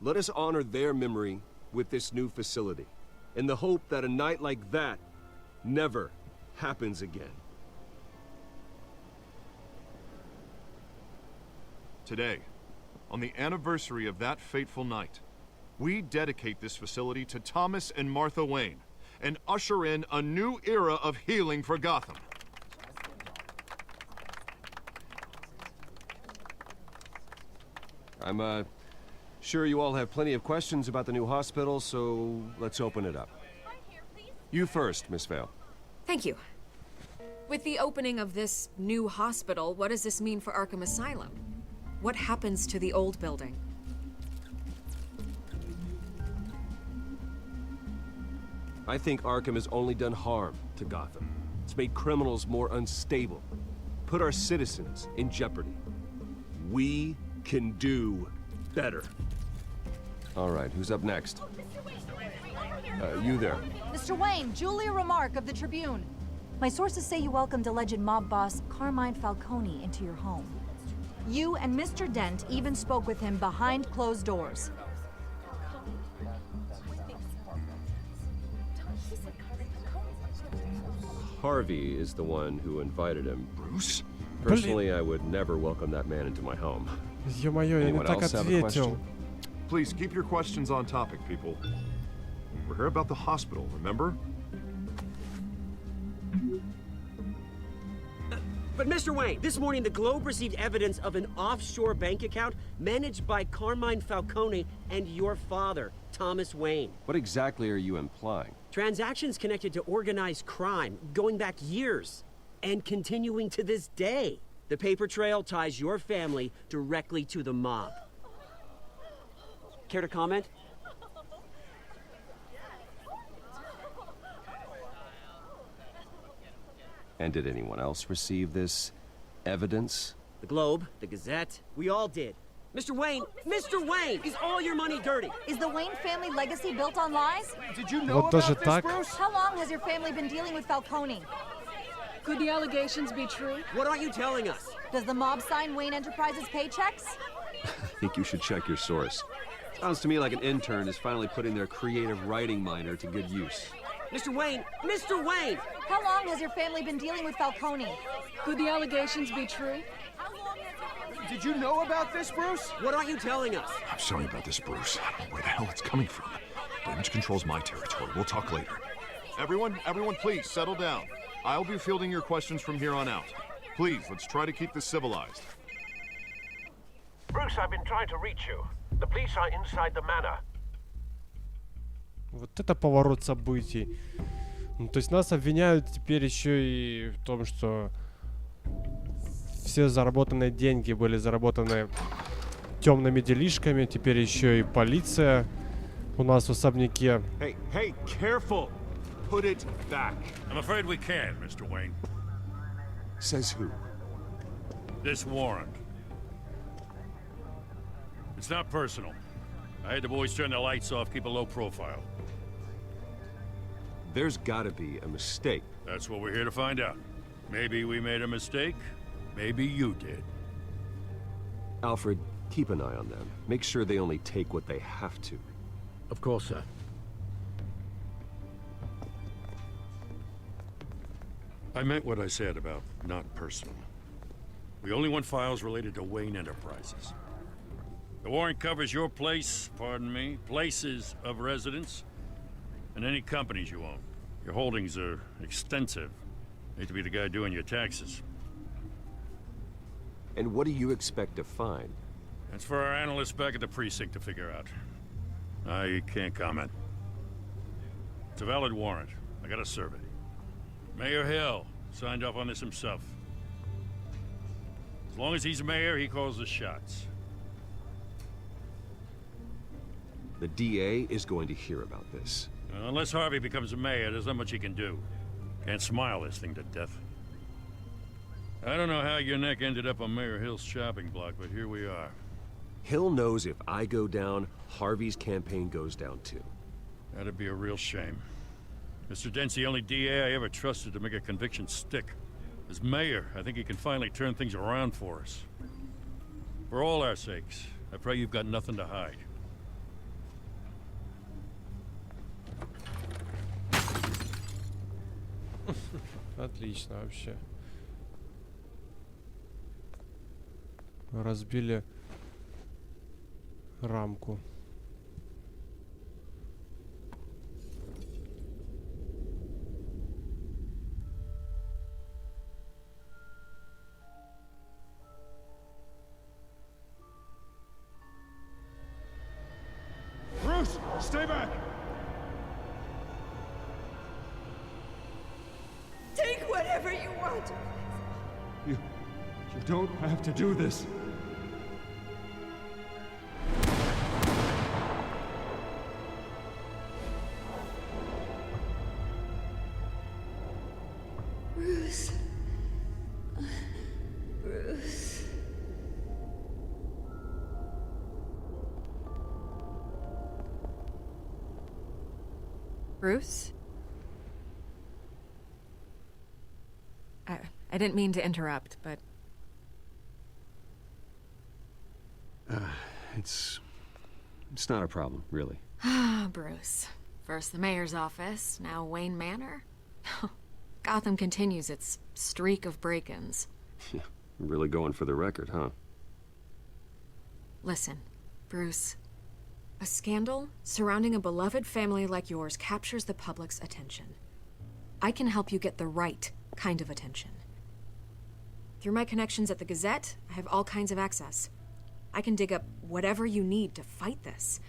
Let us honor their memory with this new facility, in the hope that a night like that never happens again. Today, on the anniversary of that fateful night, we dedicate this facility to Thomas and Martha Wayne and usher in a new era of healing for Gotham. I'm sure you all have plenty of questions about the new hospital, so let's open it up. You first, Miss Vale. Thank you. With the opening of this new hospital, what does this mean for Arkham Asylum? What happens to the old building? I think Arkham has only done harm to Gotham. It's made criminals more unstable, put our citizens in jeopardy. We can do better. All right, who's up next? You there. Mr. Wayne, Julia Remark of the Tribune. My sources say you welcomed alleged mob boss Carmine Falcone into your home. You and Mr. Dent even spoke with him behind closed doors. Harvey is the one who invited him. Bruce? Personally, I would never welcome that man into my home. Ё-моё, я не так ответил. Please keep your questions on topic, people. We're here about the hospital, remember? But Mr. Wayne, this morning the Globe received evidence of an offshore bank account managed by Carmine Falcone and your father, Thomas Wayne. What exactly are you implying? Transactions connected to organized crime, going back years, and continuing to this day. The paper trail ties your family directly to the mob. Care to comment? And did anyone else receive this evidence? The Globe, the Gazette, we all did. Mr. Wayne, is all your money dirty? Is the Wayne family legacy built on lies? Did you know Вот даже about this, так. Bruce? How long has your family been dealing with Falcone? Could the allegations be true? What aren't you telling us? Does the mob sign Wayne Enterprises paychecks? I think you should check your source. Sounds to me like an intern is finally putting their creative writing minor to good use. Mr. Wayne! How long has your family been dealing with Falcone? Could the allegations be true? Did you know about this, Bruce? What aren't you telling us? I'm sorry about this, Bruce. I don't know where the hell it's coming from. Damage control's my territory. We'll talk later. Everyone, please, settle down. I'll be fielding your questions from here on out. Please, let's try to keep this civilized. Bruce, I've been trying to reach you. The police are inside the manor. Вот это поворот событий. Ну, то есть нас обвиняют теперь еще и в том, что все заработанные деньги были заработаны темными делишками. Теперь еще и полиция у нас в особняке. Hey, careful! Put it back. I'm afraid we can't, Mr. Wayne. Says who? This warrant. It's not personal. I had the boys turn the lights off, keep a low profile. There's gotta be a mistake. That's what we're here to find out. Maybe we made a mistake. Maybe you did. Alfred, keep an eye on them. Make sure they only take what they have to. Of course, sir. I meant what I said about not personal. We only want files related to Wayne Enterprises. The warrant covers your place, pardon me, places of residence, and any companies you own. Your holdings are extensive. Hate to be the guy doing your taxes. And what do you expect to find? That's for our analysts back at the precinct to figure out. I can't comment. It's a valid warrant. I gotta serve it. Mayor Hill signed off on this himself. As long as he's mayor, he calls the shots. The DA is going to hear about this. Unless Harvey becomes a mayor, there's not much he can do. Can't smile this thing to death. I don't know how your neck ended up on Mayor Hill's shopping block, but here we are. Hill knows if I go down, Harvey's campaign goes down too. That'd be a real shame. Mr. Dent's the only DA I ever trusted to make a conviction stick. As mayor, I think he can finally turn things around for us. For all our sakes, I pray you've got nothing to hide. Отлично вообще. Разбили рамку. Bruce, stay back! Take whatever you want. You don't have to do this. Bruce. Bruce. Bruce? I didn't mean to interrupt, but... It's not a problem, really. Ah, Bruce. First the mayor's office, now Wayne Manor. Gotham continues its streak of break-ins. Yeah, really going for the record, huh? Listen, Bruce. A scandal surrounding a beloved family like yours captures the public's attention. I can help you get the right kind of attention. Through my connections at the Gazette, I have all kinds of access. I can dig up whatever you need to fight this.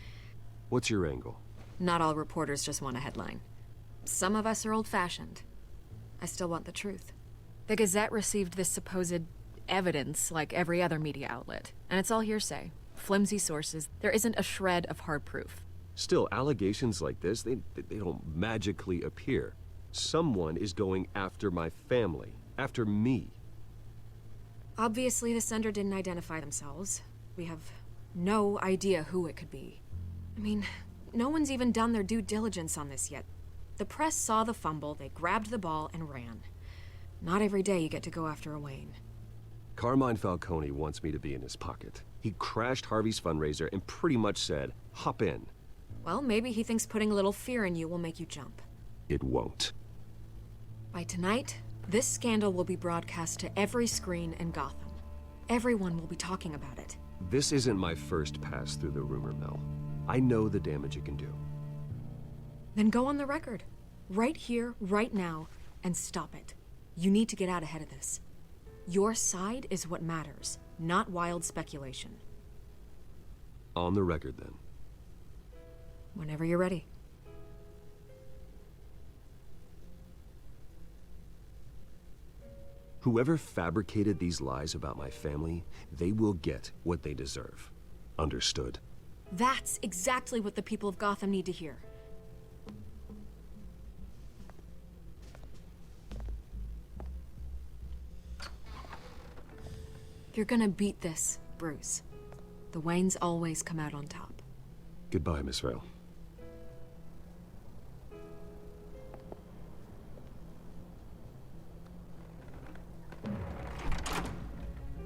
What's your angle? Not all reporters just want a headline. Some of us are old-fashioned. I still want the truth. The Gazette received this supposed evidence like every other media outlet, and it's all hearsay. Flimsy sources. There isn't a shred of hard proof. Still, allegations like this, they don't magically appear. Someone is going after my family, after me. Obviously, the sender didn't identify themselves. We have no idea who it could be. I mean, no one's even done their due diligence on this yet. The press saw the fumble, they grabbed the ball and ran. Not every day you get to go after a Wayne. Carmine Falcone wants me to be in his pocket. He crashed Harvey's fundraiser and pretty much said, hop in. Well, maybe he thinks putting a little fear in you will make you jump. It won't. By tonight, this scandal will be broadcast to every screen in Gotham. Everyone will be talking about it. This isn't my first pass through the rumor mill. I know the damage it can do. Then go on the record. Right here, right now, and stop it. You need to get out ahead of this. Your side is what matters, not wild speculation. On the record, then. Whenever you're ready. Whoever fabricated these lies about my family, they will get what they deserve. Understood? That's exactly what the people of Gotham need to hear. You're gonna beat this, Bruce. The Waynes always come out on top. Goodbye, Miss Vale.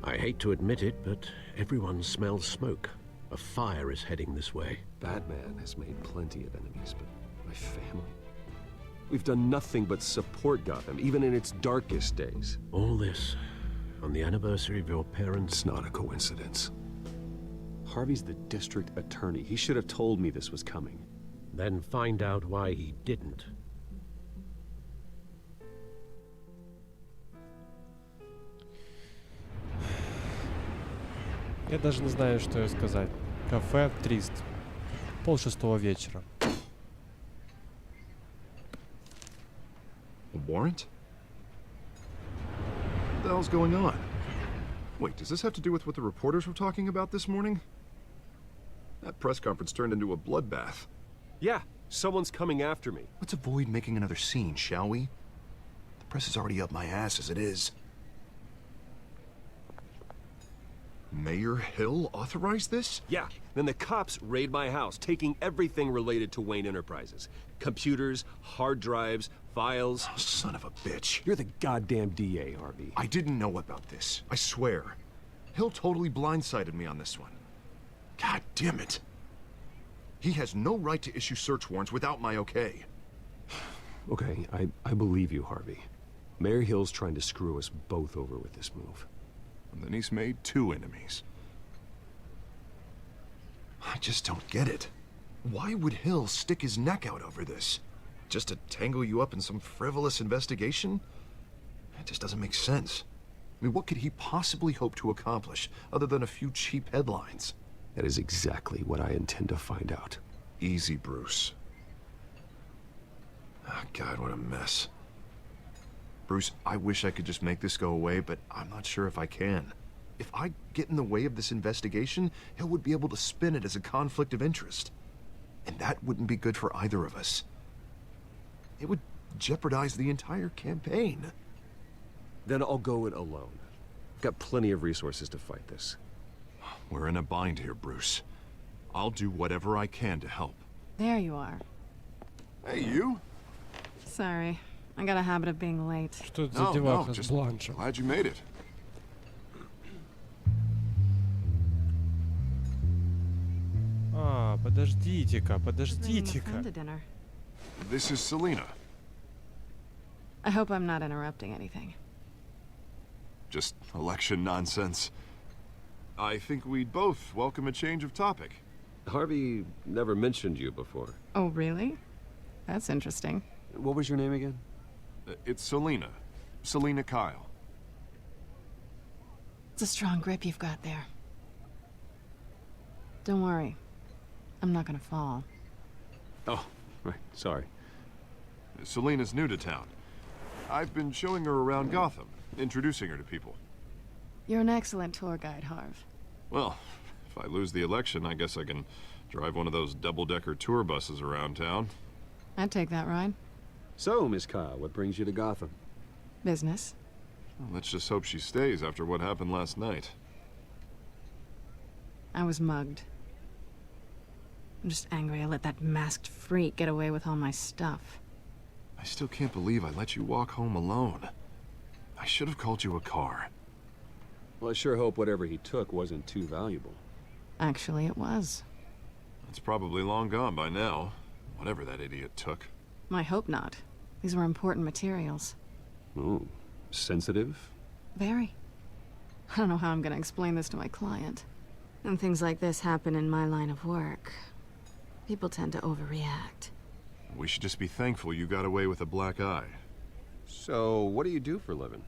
I hate to admit it, but everyone smells smoke. A fire is heading this way. Batman has made plenty of enemies, but my family? We've done nothing but support Gotham, even in its darkest days. All this on the anniversary of your parents'... It's not a coincidence. Harvey's the district attorney. He should have told me this was coming. Then find out why he didn't. Я даже не знаю, что сказать. Кафе Трист. 5:30 вечера. A warrant? What the hell's going on? Wait, does this have to do with what the reporters were talking about this morning? That press conference turned into a bloodbath. Yeah, someone's coming after me. Let's avoid making another scene, shall we? The press is already up my ass as it is. Mayor Hill authorized this? Yeah, then the cops raid my house, taking everything related to Wayne Enterprises. Computers, hard drives, files. Oh, son of a bitch. You're the goddamn DA, Harvey. I didn't know about this. I swear. Hill totally blindsided me on this one. God damn it. He has no right to issue search warrants without my okay. Okay, I believe you, Harvey. Mayor Hill's trying to screw us both over with this move. And then he's made 2 enemies. I just don't get it. Why would Hill stick his neck out over this? Just to tangle you up in some frivolous investigation? It just doesn't make sense. I mean, what could he possibly hope to accomplish other than a few cheap headlines? That is exactly what I intend to find out. Easy, Bruce. Oh, God, what a mess. Bruce, I wish I could just make this go away, but I'm not sure if I can. If I get in the way of this investigation, Hill would be able to spin it as a conflict of interest. And that wouldn't be good for either of us. It would jeopardize the entire campaign. Then I'll go it alone. I've got plenty of resources to fight this. We're in a bind here, Bruce. I'll do whatever I can to help. There you are. Hey, you? Sorry. I got a habit of being late. Что это за деваха с бланшем? Glad you made it. Подождите-ка. This is Selena. I hope I'm not interrupting anything. Just election nonsense. I think we'd both welcome a change of topic. Harvey never mentioned you before. Oh, really? That's interesting. What was your name again? It's Selena. Selena Kyle. It's a strong grip you've got there. Don't worry. I'm not gonna fall. Oh, right. Sorry. Selena's new to town. I've been showing her around Gotham, introducing her to people. You're an excellent tour guide, Harv. Well, if I lose the election, I guess I can drive one of those double-decker tour buses around town. I'd take that ride. So, Miss Kyle, what brings you to Gotham? Business. Well, let's just hope she stays after what happened last night. I was mugged. I'm just angry I let that masked freak get away with all my stuff. I still can't believe I let you walk home alone. I should have called you a car. Well, I sure hope whatever he took wasn't too valuable. Actually, it was. It's probably long gone by now, whatever that idiot took. I hope not. These were important materials. Ooh, sensitive? Very. I don't know how I'm gonna explain this to my client. When things like this happen in my line of work, people tend to overreact. We should just be thankful you got away with a black eye. So, what do you do for a living?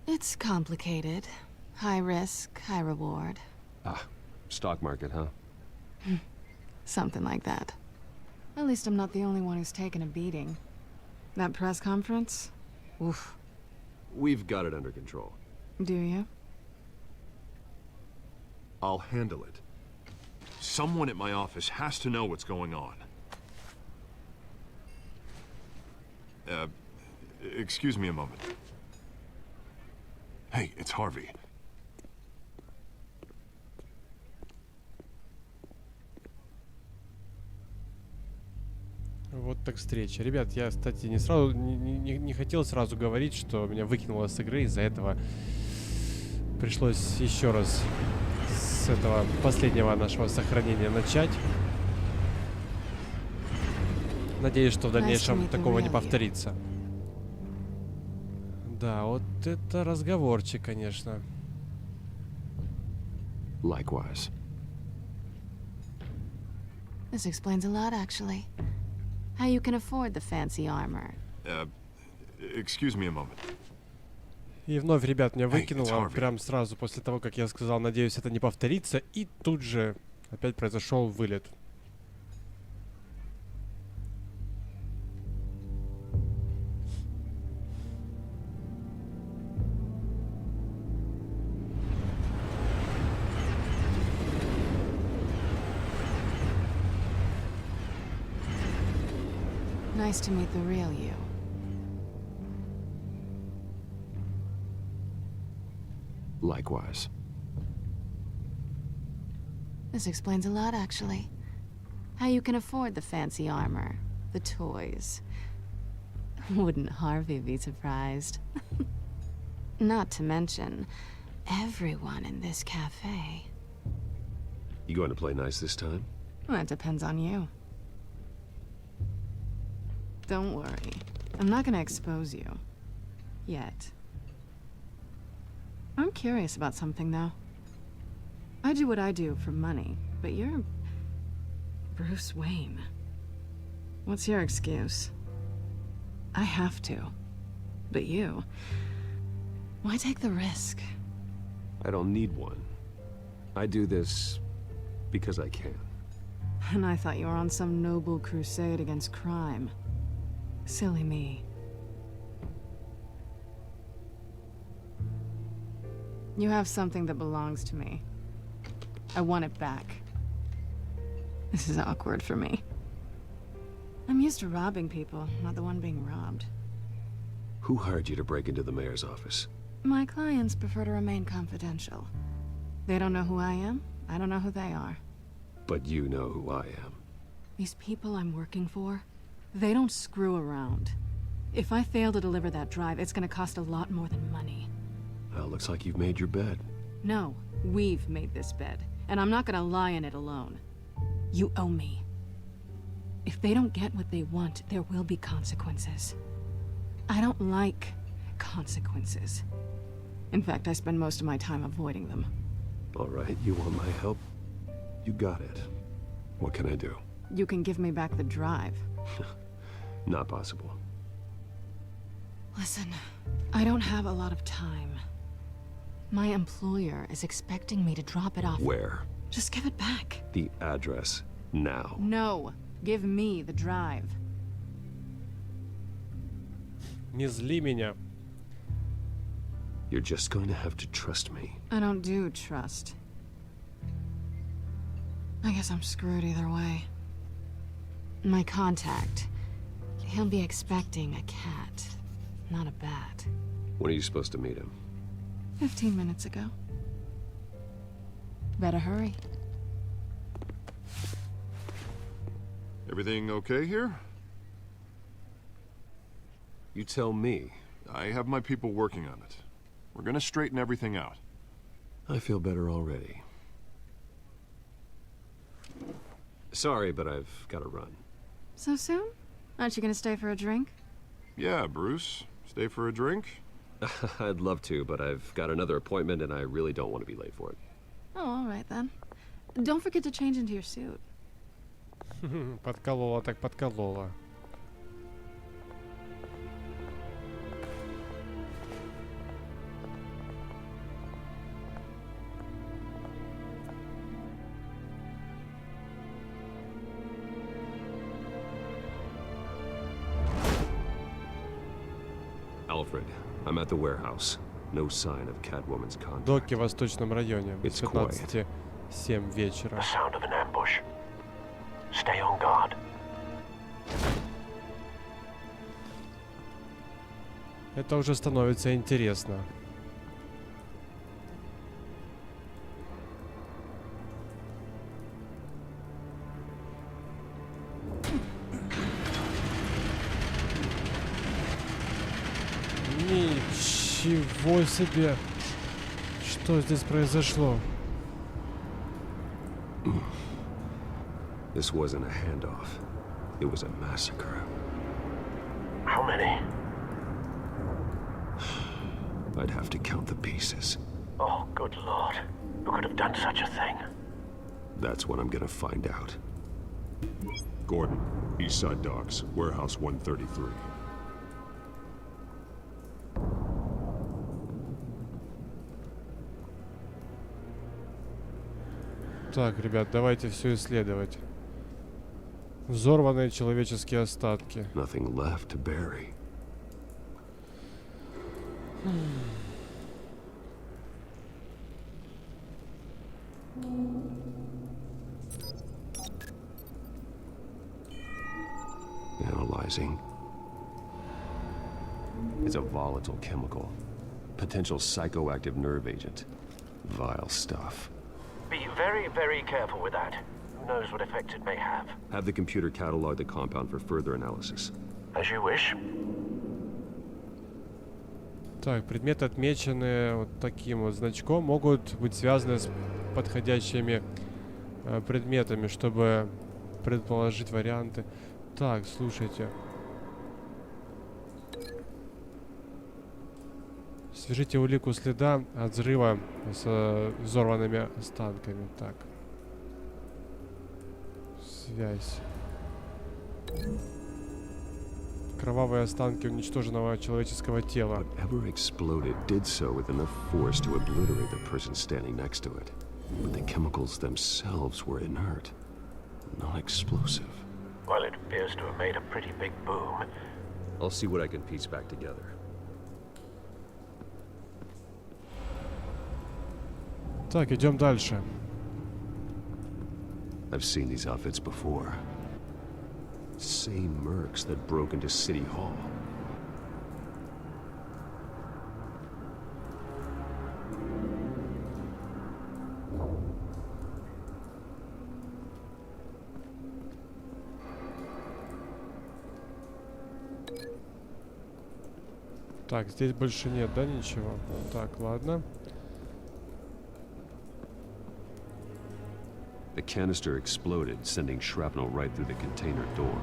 It's complicated. High risk, high reward. Ah, stock market, huh? Something like that. At least I'm not the only one who's taken a beating. That press conference? Oof. We've got it under control. Do you? I'll handle it. Someone at my office has to know what's going on. Excuse me a moment. Hey, it's Harvey. Вот так встреча. Ребят, я, кстати, не хотел сразу говорить, что меня выкинуло с игры. Из-за этого пришлось еще раз с этого последнего нашего сохранения начать. Надеюсь, что в дальнейшем такого не повторится. Да, вот это разговорчик, конечно. Likewise. This explains a lot, actually. How you can afford the fancy armor. Excuse me a moment. И вновь, ребят, меня выкинуло прям сразу после того, как я сказал, надеюсь, это не повторится. И тут же опять произошел вылет. Nice to meet the real you. Likewise. This explains a lot, actually. How you can afford the fancy armor, the toys. Wouldn't Harvey be surprised? Not to mention, everyone in this cafe. You going to play nice this time? Well, it depends on you. Don't worry. I'm not gonna expose you. Yet. I'm curious about something, though. I do what I do for money, but you're... Bruce Wayne. What's your excuse? I have to. But you... Why take the risk? I don't need one. I do this because I can. And I thought you were on some noble crusade against crime. Silly me. You have something that belongs to me. I want it back. This is awkward for me. I'm used to robbing people, not the one being robbed. Who hired you to break into the mayor's office? My clients prefer to remain confidential. They don't know who I am, I don't know who they are. But you know who I am. These people I'm working for, they don't screw around. If I fail to deliver that drive, it's gonna cost a lot more than money. Well, looks like you've made your bed. No, we've made this bed, and I'm not gonna lie in it alone. You owe me. If they don't get what they want, there will be consequences. I don't like consequences. In fact, I spend most of my time avoiding them. All right, you want my help? You got it. What can I do? You can give me back the drive. Not possible. Listen, I don't have a lot of time. My employer is expecting me to drop it off. Where? Just give it back. The address, now. No, give me the drive. Не зли меня. You're just going to have to trust me. I don't do trust. I guess I'm screwed either way. My contact, he'll be expecting a cat, not a bat. When are you supposed to meet him? 15 minutes ago. Better hurry. Everything okay here? You tell me. I have my people working on it. We're gonna straighten everything out. I feel better already. Sorry, but I've got to run. So soon? Aren't you gonna stay for a drink? Yeah, Bruce. Stay for a drink? I'd love to, but I've got another appointment and I really don't want to be late for it. Oh, all right then. Don't forget to change into your suit. Подколола так подколола. Alfred, I'm at the warehouse. No sign of Catwoman's contact. Доки в Восточном районе. It's 15:07 вечера. The sound of an ambush. Stay on guard. Это уже становится интересно. Ничего себе! Что здесь произошло? This wasn't a handoff. It was a massacre. How many? I'd have to count the pieces. Oh, good Lord. Who could have done such a thing? That's what I'm gonna find out. Gordon, East Side Docks, Warehouse 133. Так, ребят, давайте все исследовать. Взорванные человеческие остатки. Nothing left to bury. Analyzing. It's a volatile chemical. Potential psychoactive nerve agent. Vile stuff. Be very, very careful with that. Who knows what effects it may have. Have the computer catalog the compound for further analysis. As you wish. Так, предметы, отмеченные вот таким вот значком, могут быть связаны с подходящими предметами, чтобы предположить варианты. Так, слушайте. Свяжите улику следа от взрыва с взорванными останками. Так. Связь. Кровавые останки уничтоженного человеческого тела. Whatever exploded did so with enough force to obliterate the person standing next to it. But the chemicals themselves were inert, non-explosive. Well, it appears to have made a pretty big boom. I'll see what I can piece back together. Так, идем дальше. I've seen these outfits before. Same mercs that broke into City Hall. Так, здесь больше нет, да, ничего? Так, ладно. The canister exploded, sending shrapnel right through the container door.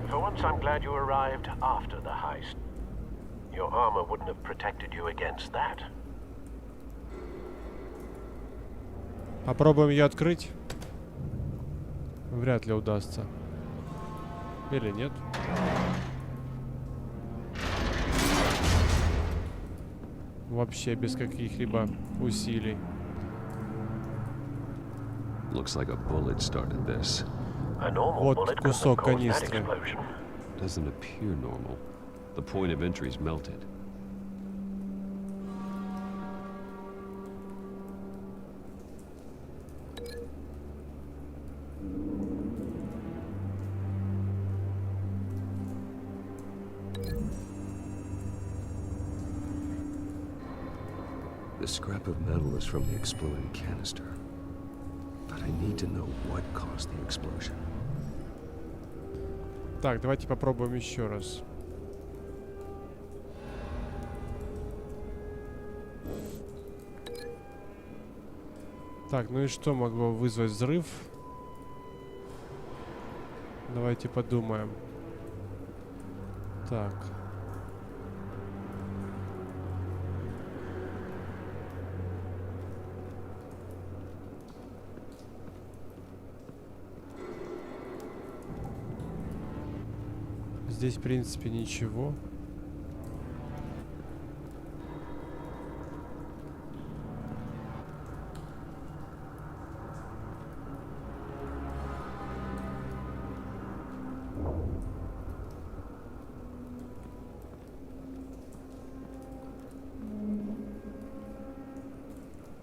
For once, I'm glad you arrived after the heist. Your armor wouldn't have protected you against that. Попробуем ее открыть. Вряд ли удастся. Или нет? Вообще без каких-либо усилий. Looks like a bullet started this. Вот кусок канистры. Doesn't appear normal. The point of entry's melted. The scrap of metal is from the exploding canister. But I need to know what caused the explosion. Так, давайте попробуем еще раз. Так, ну и что могло вызвать взрыв? Давайте подумаем. Так. Здесь, в принципе, ничего.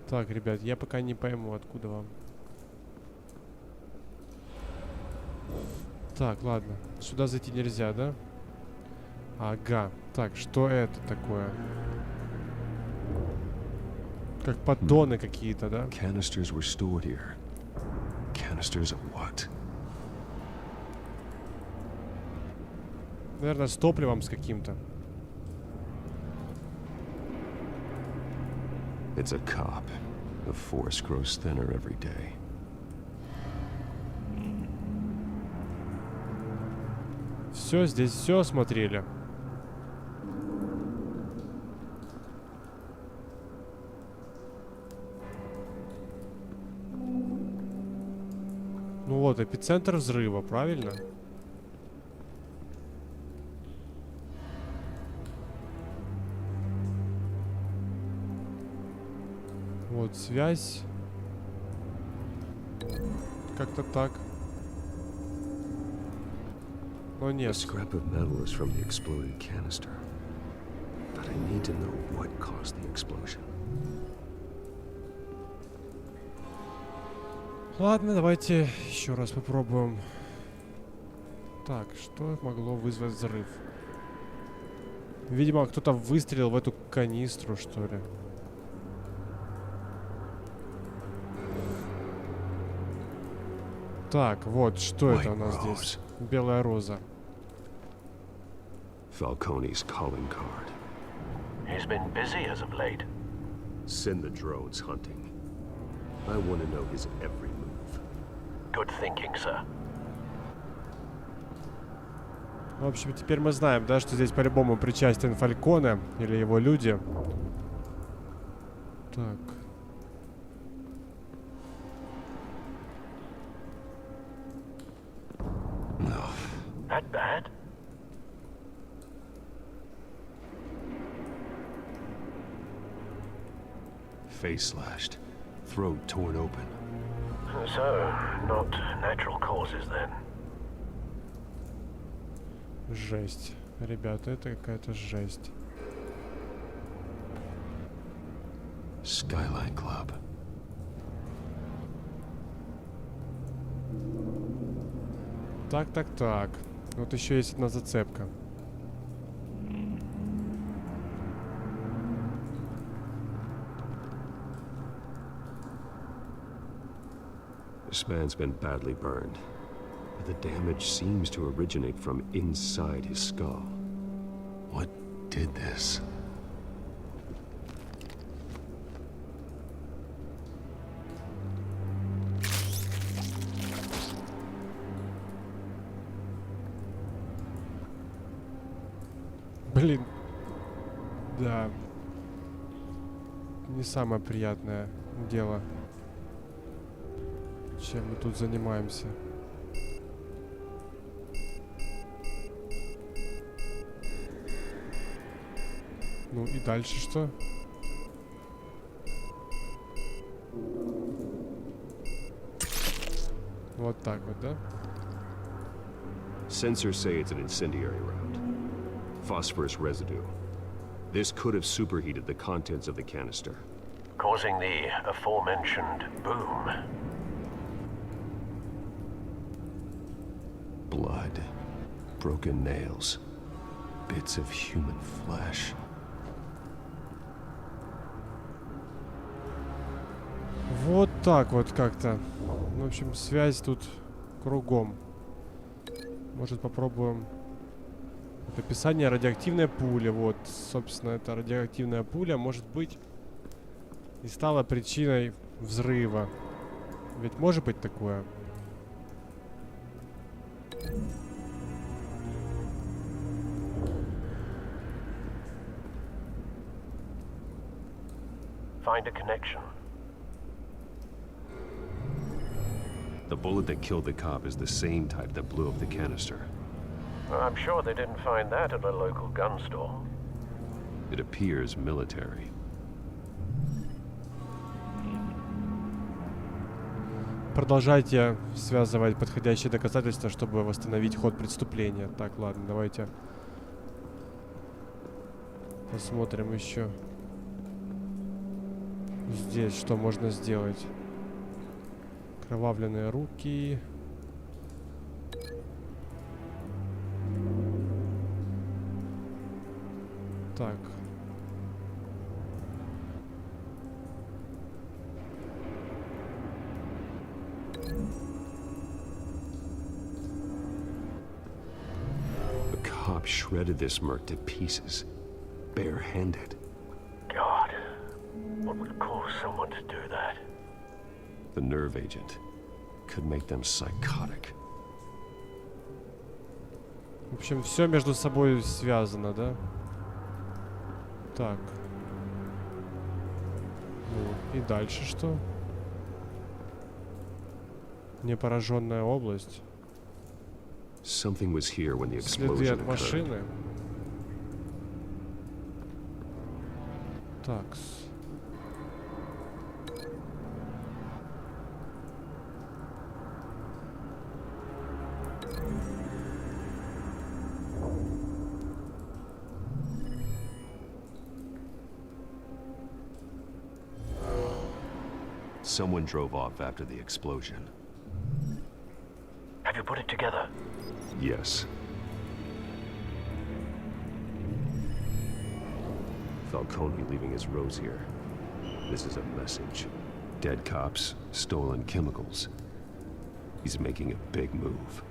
Так, ребят, я пока не пойму, откуда вам. Так, ладно. Сюда зайти нельзя, да? Ага. Так, что это такое? Как поддоны какие-то, да? Canisters were stored here. Canisters of what? Наверное, с топливом с каким-то. It's a cop. The force grows thinner every day. Все, здесь все осмотрели. Ну вот, эпицентр взрыва, правильно? Вот, связь. Как-то так. Но нет. A scrap of metal is from the exploded canister. But I need to know what caused the explosion. Ладно, давайте еще раз попробуем. Так, что могло вызвать взрыв? Видимо, кто-то выстрелил в эту канистру, что ли. Так, вот, что это у нас здесь? Белая роза. Falcone's calling card. He's been busy as of late. Send the drones hunting. I want to know his every move. Good thinking, sir. В общем, теперь мы знаем, да, что здесь по-любому причастен Фальконе или его люди. Так. That bad? Face slashed. Throat torn open. So, not natural causes then. Жесть. Ребята, это какая-то жесть. Skyline Club. Так, так, так. Вот еще есть одна зацепка. This man's been badly burned. But the damage seems to originate from inside his skull. What did this? Блин. Да. Не самое приятное дело, чем мы тут занимаемся. Ну и дальше что? Вот так вот, да? Sensors say it's an incendiary round. Phosphorus residue. This could have superheated the contents of the canister, Causing the aforementioned boom. blood, broken nails, bits of human flesh. Вот так вот как-то. В общем, связь тут кругом. Может, попробуем... Вот описание: радиоактивная пуля. Вот, собственно, эта радиоактивная пуля, может быть, и стала причиной взрыва. Ведь может быть такое? Find a connection. The bullet that killed the cop is the same type that blew up the canister. I'm sure they didn't find that at a local gun store. It appears military. Продолжайте связывать подходящие доказательства, чтобы восстановить ход преступления. Так, ладно, давайте посмотрим еще здесь, что можно сделать. Кровавленные руки. Так. The cop shredded this merc to pieces, barehanded. God, what would cause someone to do that? The nerve agent could make them psychotic. В общем, все между собой связано, да? Так. Ну, и дальше что? Непораженная область. Something was here when the explosion Следы от occurred. машины. Такс. Someone drove off after the explosion. Have you put it together? Yes. Falcone leaving his rose here. This is a message. Dead cops, stolen chemicals. He's making a big move.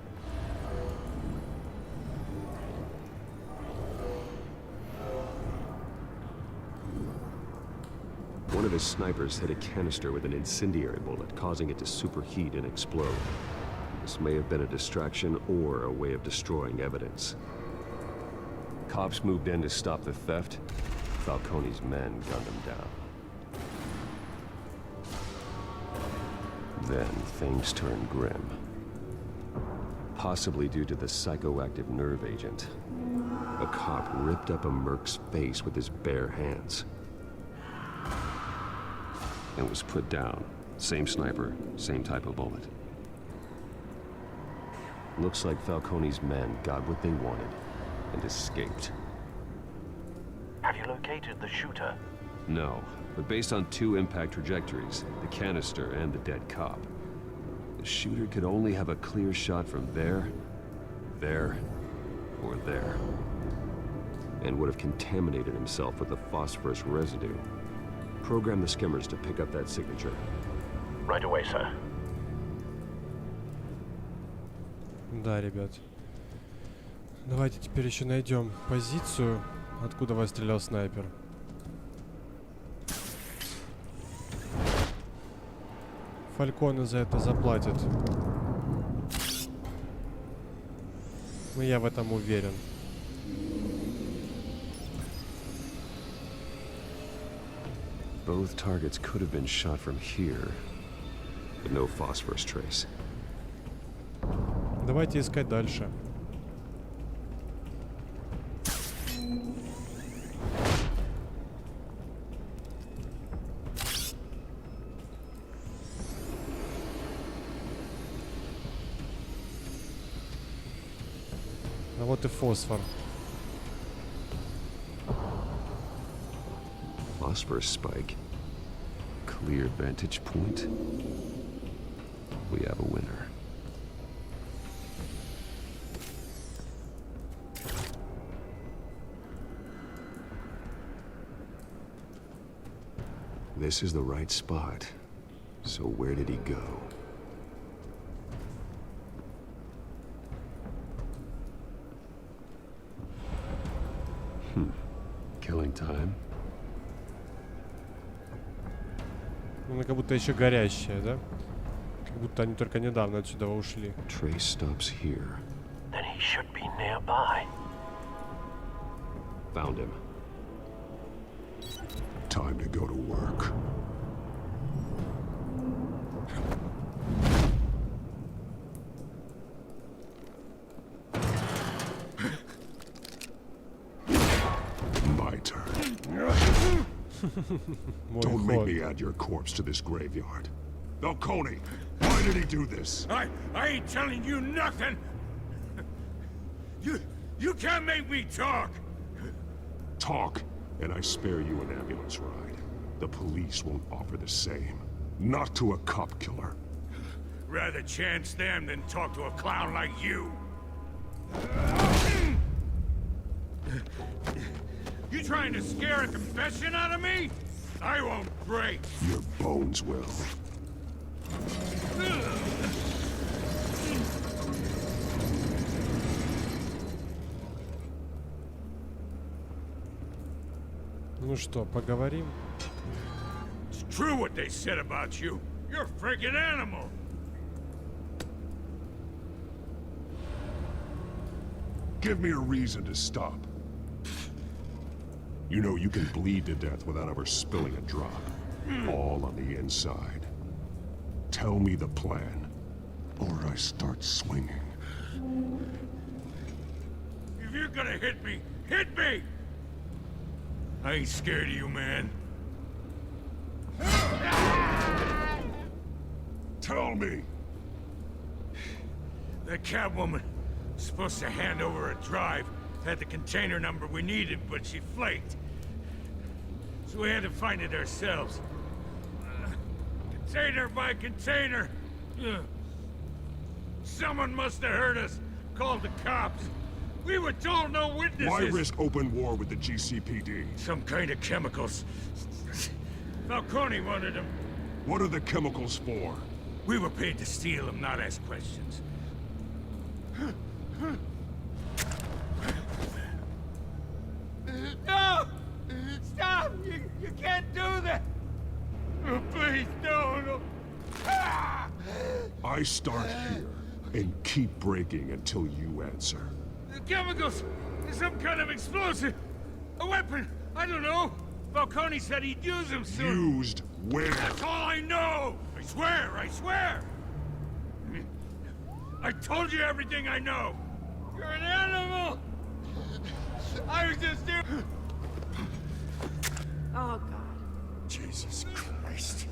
One of his snipers hit a canister with an incendiary bullet, causing it to superheat and explode. This may have been a distraction or a way of destroying evidence. Cops moved in to stop the theft. Falcone's men gunned him down. Then things turned grim. Possibly due to the psychoactive nerve agent. A cop ripped up a merc's face with his bare hands. And was put down. Same sniper, same type of bullet. Looks like Falcone's men got what they wanted and escaped. Have you located the shooter? No, but based on two impact trajectories, the canister and the dead cop, the shooter could only have a clear shot from there, or there, and would have contaminated himself with the phosphorus residue. Program the skimmers to pick up that signature. Right away, sir. Да, ребят. Давайте теперь еще найдем позицию, откуда вас стрелял снайпер. Фальконе за это заплатит. Но я в этом уверен. Both targets could have been shot from here, but no phosphorus trace. Давайте искать дальше. А вот и фосфор. Phosphorus spike. Clear vantage point. We have a winner. This is the right spot. So where did he go? time. Она как будто еще горящая, да? Как будто они только недавно отсюда ушли. Trace stops here. Then he should be nearby. Found him. Time to go to work. My turn. Don't make me add your corpse to this graveyard. Falcone, why did he do this? I ain't telling you nothing. You can't make me talk. Talk, and I spare you an ambulance ride. The police won't offer the same. Not to a cop killer. Rather chance them than talk to a clown like you. You trying to scare a confession out of me? I won't break. Your bones will. Ну что, поговорим? It's true what they said about you. You're a freaking animal. Give me a reason to stop. You know you can bleed to death without ever spilling a drop. All on the inside. Tell me the plan, or I start swinging. If you're gonna hit me, hit me! I ain't scared of you, man. Tell me! That Catwoman was supposed to hand over a drive. Had the container number we needed, but she flaked. So we had to find it ourselves. Container by container. Someone must have heard us. Called the cops. We were told no witnesses. Why risk open war with the GCPD? Some kind of chemicals. Falcone wanted them. What are the chemicals for? We were paid to steal them, not ask questions. No! Stop! You can't do that! Oh, please, no. I start here and keep breaking until you answer. The chemicals! Some kind of explosive! A weapon! I don't know! Falcone said he'd use them soon! Used where? That's all I know! I swear! I told you everything I know! You're an animal! I was just there. Oh, God. Jesus Christ.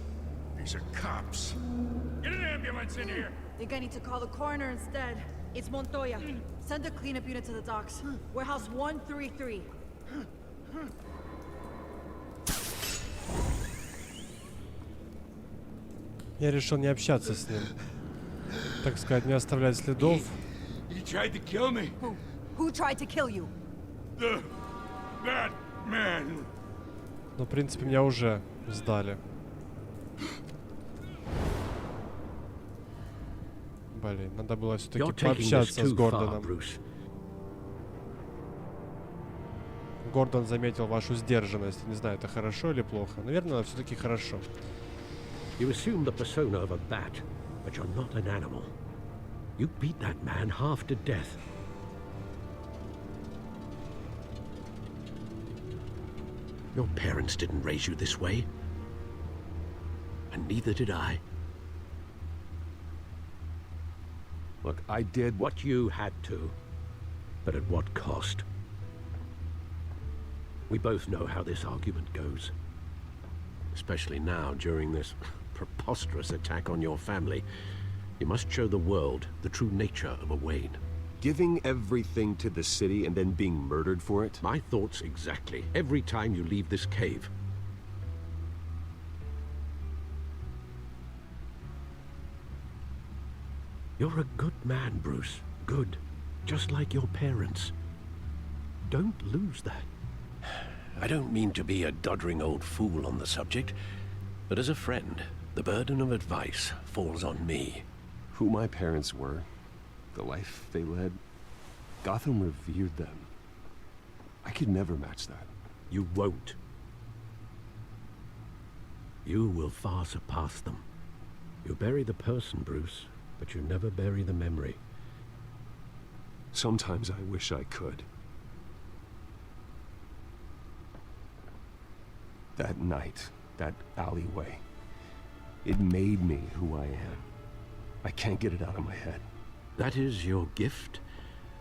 These are cops. Get an ambulance in here. Think I need to call the coroner instead. It's Montoya. Send a cleanup unit to the docks. Warehouse 133. Я решил не общаться с ним. Так сказать, не оставлять следов. He tried to kill me. Who tried to kill you? That man. Но, в принципе, меня уже сдали. Блин, надо было все-таки пообщаться с Гордоном. Гордон заметил вашу сдержанность. Не знаю, это хорошо или плохо. Наверное, все-таки хорошо. You assume the persona of a bat, but you're not an animal. You beat that man half to death. Your parents didn't raise you this way. And neither did I. Look, I did what you had to. But at what cost? We both know how this argument goes. Especially now, during this preposterous attack on your family. You must show the world the true nature of a Wayne. Giving everything to the city and then being murdered for it? My thoughts exactly. Every time you leave this cave. You're a good man, Bruce. Good. Just like your parents. Don't lose that. I don't mean to be a doddering old fool on the subject, but as a friend, the burden of advice falls on me. Who my parents were, the life they led, Gotham revered them. I could never match that. You won't. You will far surpass them. You bury the person, Bruce, but you never bury the memory. Sometimes I wish I could. That night, that alleyway, it made me who I am. I can't get it out of my head. That is your gift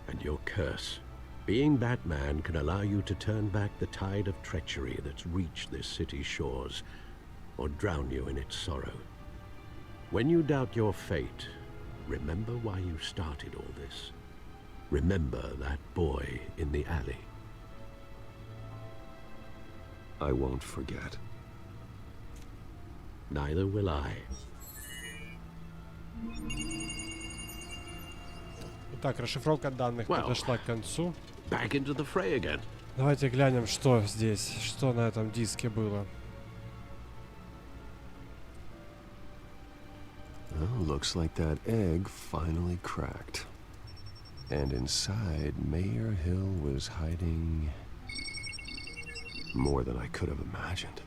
and your curse. Being Batman can allow you to turn back the tide of treachery that's reached this city's shores, or drown you in its sorrow. When you doubt your fate, remember why you started all this. Remember that boy in the alley. I won't forget. Neither will I. Итак, расшифровка данных подошла к концу. Back into the fray again. Давайте глянем, что здесь, что на этом диске было. Well, looks like that egg finally cracked. And inside, Mayor Hill was hiding more than I could have imagined.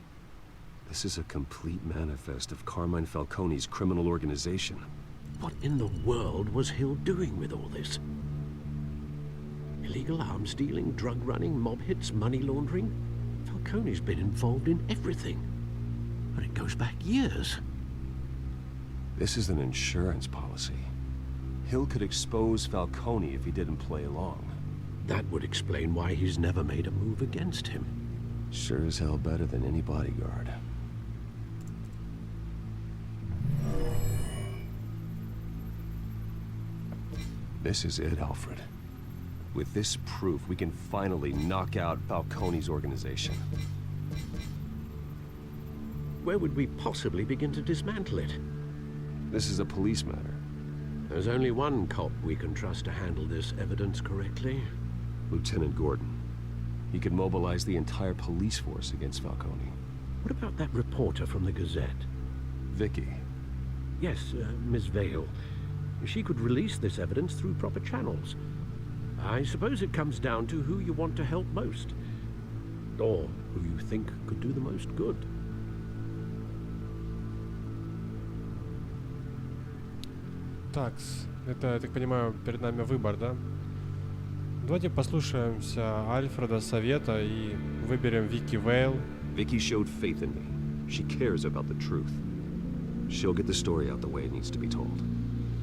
This is a complete manifest of Carmine Falcone's criminal organization. What in the world was Hill doing with all this? Illegal arms dealing, drug running, mob hits, money laundering? Falcone's been involved in everything. And it goes back years. This is an insurance policy. Hill could expose Falcone if he didn't play along. That would explain why he's never made a move against him. Sure as hell better than any bodyguard. This is it, Alfred. With this proof, we can finally knock out Falcone's organization. Where would we possibly begin to dismantle it? This is a police matter. There's only one cop we can trust to handle this evidence correctly. Lieutenant Gordon. He could mobilize the entire police force against Falcone. What about that reporter from the Gazette? Vicky. Yes, Miss Vale. She could release this evidence through proper channels. I suppose it comes down to who you want to help most. Or who you think could do the most good. Так, это, я так понимаю, перед нами выбор, да? Давайте послушаемся Альфреда совета и выберем Вики Вейл. Vicky showed faith in me. She cares about the truth. She'll get the story out the way it needs to be told.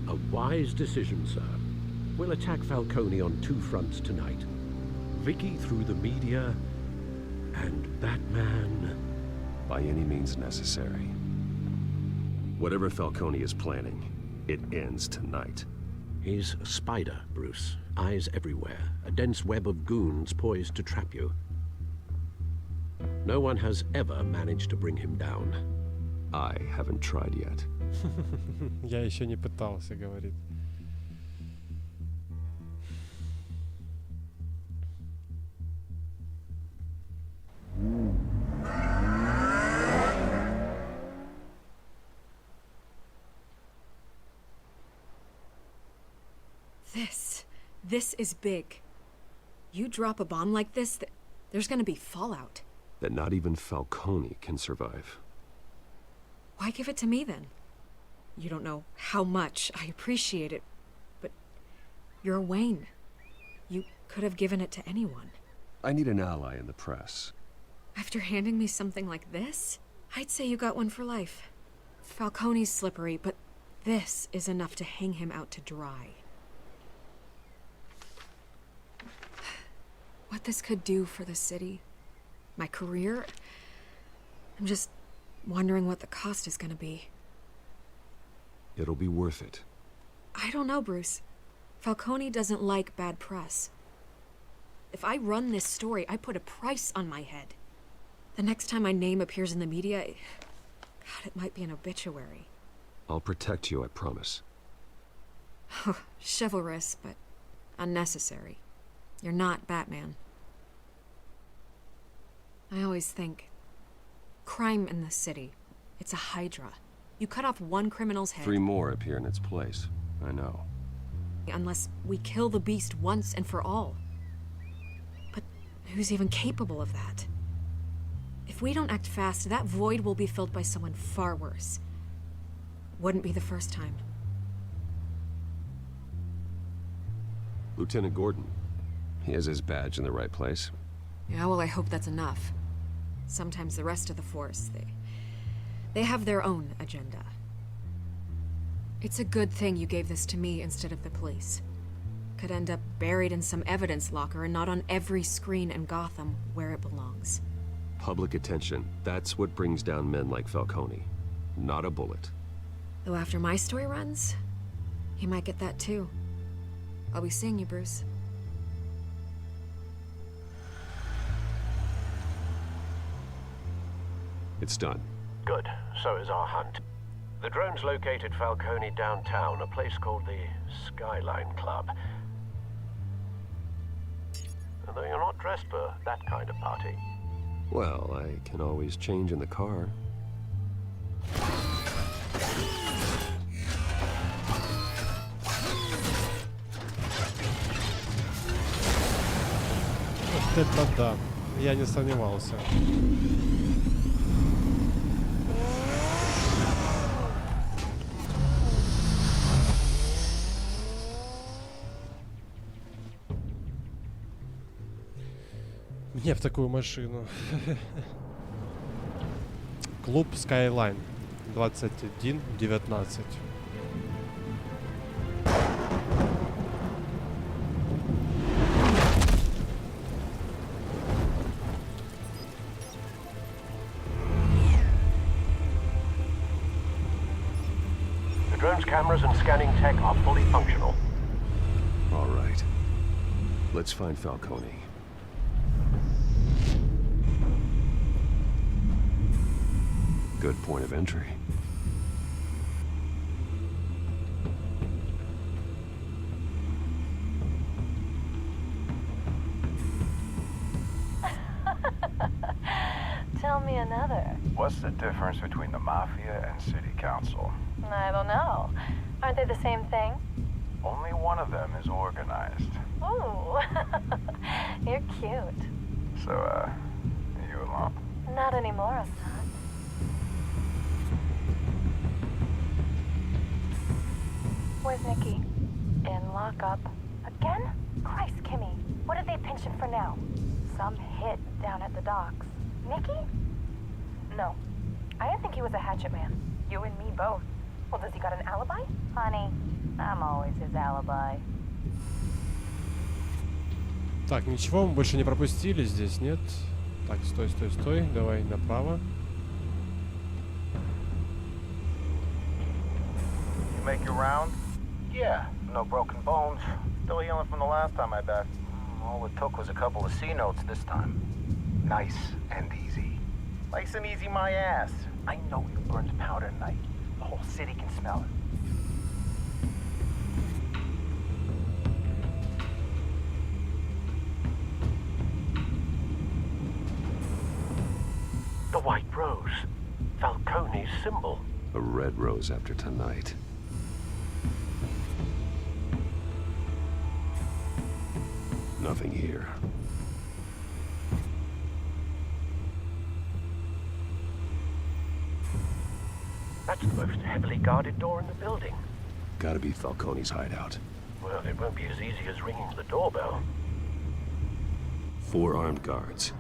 A wise decision, sir. We'll attack Falcone on two fronts tonight. Vicky through the media, and Batman... By any means necessary. Whatever Falcone is planning, it ends tonight. He's a spider, Bruce. Eyes everywhere. A dense web of goons poised to trap you. No one has ever managed to bring him down. I haven't tried yet. Я еще не пытался, говорит. This is big. You drop a bomb like this, there's gonna be fallout. That not even Falcone can survive. Why give it to me then? You don't know how much I appreciate it, but you're Wayne. You could have given it to anyone. I need an ally in the press. After handing me something like this, I'd say you got one for life. Falcone's slippery, but this is enough to hang him out to dry. What this could do for the city, my career, I'm just wondering what the cost is gonna be. It'll be worth it. I don't know, Bruce. Falcone doesn't like bad press. If I run this story, I put a price on my head. The next time my name appears in the media, God, it might be an obituary. I'll protect you, I promise. Chivalrous, but unnecessary. You're not Batman. I always think, crime in the city, it's a hydra. You cut off one criminal's head... 3 more appear in its place. I know. Unless we kill the beast once and for all. But who's even capable of that? If we don't act fast, that void will be filled by someone far worse. Wouldn't be the first time. Lieutenant Gordon. He has his badge in the right place. Yeah, well, I hope that's enough. Sometimes the rest of the force, they have their own agenda. It's a good thing you gave this to me instead of the police. Could end up buried in some evidence locker and not on every screen in Gotham where it belongs. Public attention. That's what brings down men like Falcone. Not a bullet. Though after my story runs, he might get that too. I'll be seeing you, Bruce. It's done. Good. So is our hunt. The drones located Falcone downtown, a place called the Skyline Club. And though you're not dressed for that kind of party. Well, I can always change in the car. Вот это да. Я не сомневался. Мне в такую машину. Клуб Skyline 21:19. The drone's cameras and scanning tech are fully functional. All right. Let's find Falcone. Good point of entry. Tell me another. What's the difference between the Mafia and City Council? I don't know. Aren't they the same thing? Only one of them is organized. Ooh, you're cute. So, are you alone? Not anymore, I'm not. Where's Nikki? In lockup. Again? Christ, Kimmy. What did they pinch him for now? Some hit down at the docks. Nikki? No. I didn't think he was a hatchet man. You and me both. Well, does he got an alibi? Honey, I'm always his alibi. Так, ничего, мы больше не пропустили здесь, нет? Так, стой, стой, стой. Давай направо. You make your round? Yeah, no broken bones. Still healing from the last time I bet. All it took was a couple of C notes this time. Nice and easy. Nice and easy my ass. I know you burned powder tonight. The whole city can smell it. The white rose. Falcone's symbol. A red rose after tonight. Nothing here. That's the most heavily guarded door in the building. Gotta be Falcone's hideout. Well, it won't be as easy as ringing the doorbell. 4 armed guards.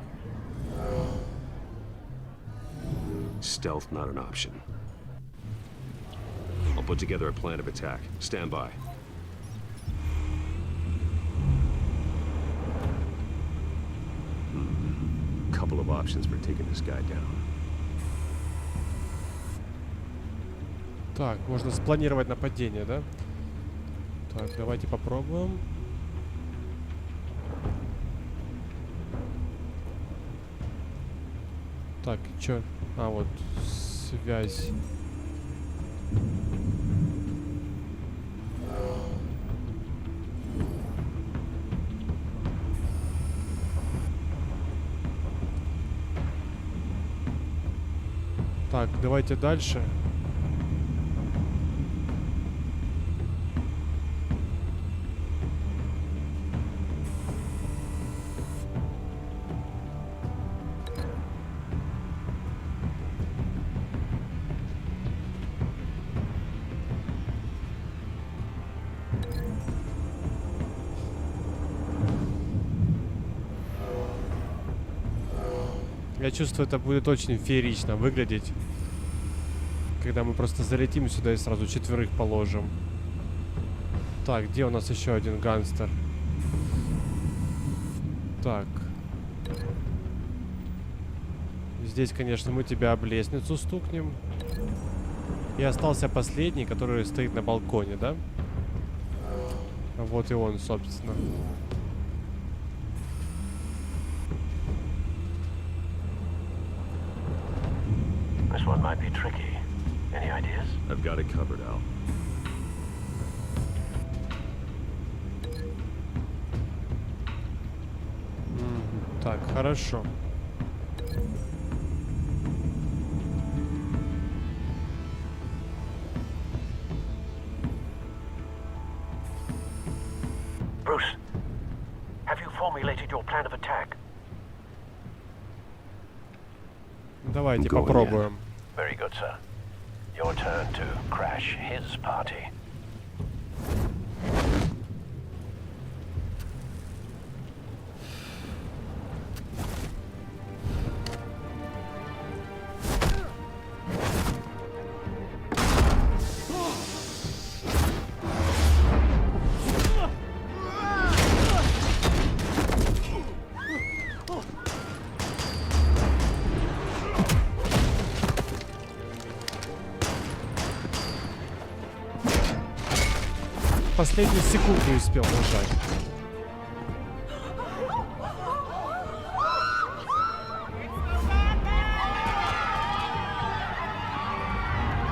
Stealth not an option. I'll put together a plan of attack. Stand by. Couple of options for taking this guy down. Так, можно спланировать нападение, да? Так, давайте попробуем. Так, чё? А, вот, связь. Так, давайте дальше. Я чувствую, это будет очень феерично выглядеть, когда мы просто залетим сюда и сразу 4 положим. Так, где у нас еще один гангстер? Так. Здесь, конечно, мы тебя об лестницу стукнем. И остался последний, который стоит на балконе, да? Вот и он, собственно. This one might be tricky. Any ideas? I've got it covered, Al. Так, хорошо. Bruce, have you formulated your plan of attack? Давайте попробуем. Very good, sir. Your turn to crash his party. Последнюю секунду не успел нажать.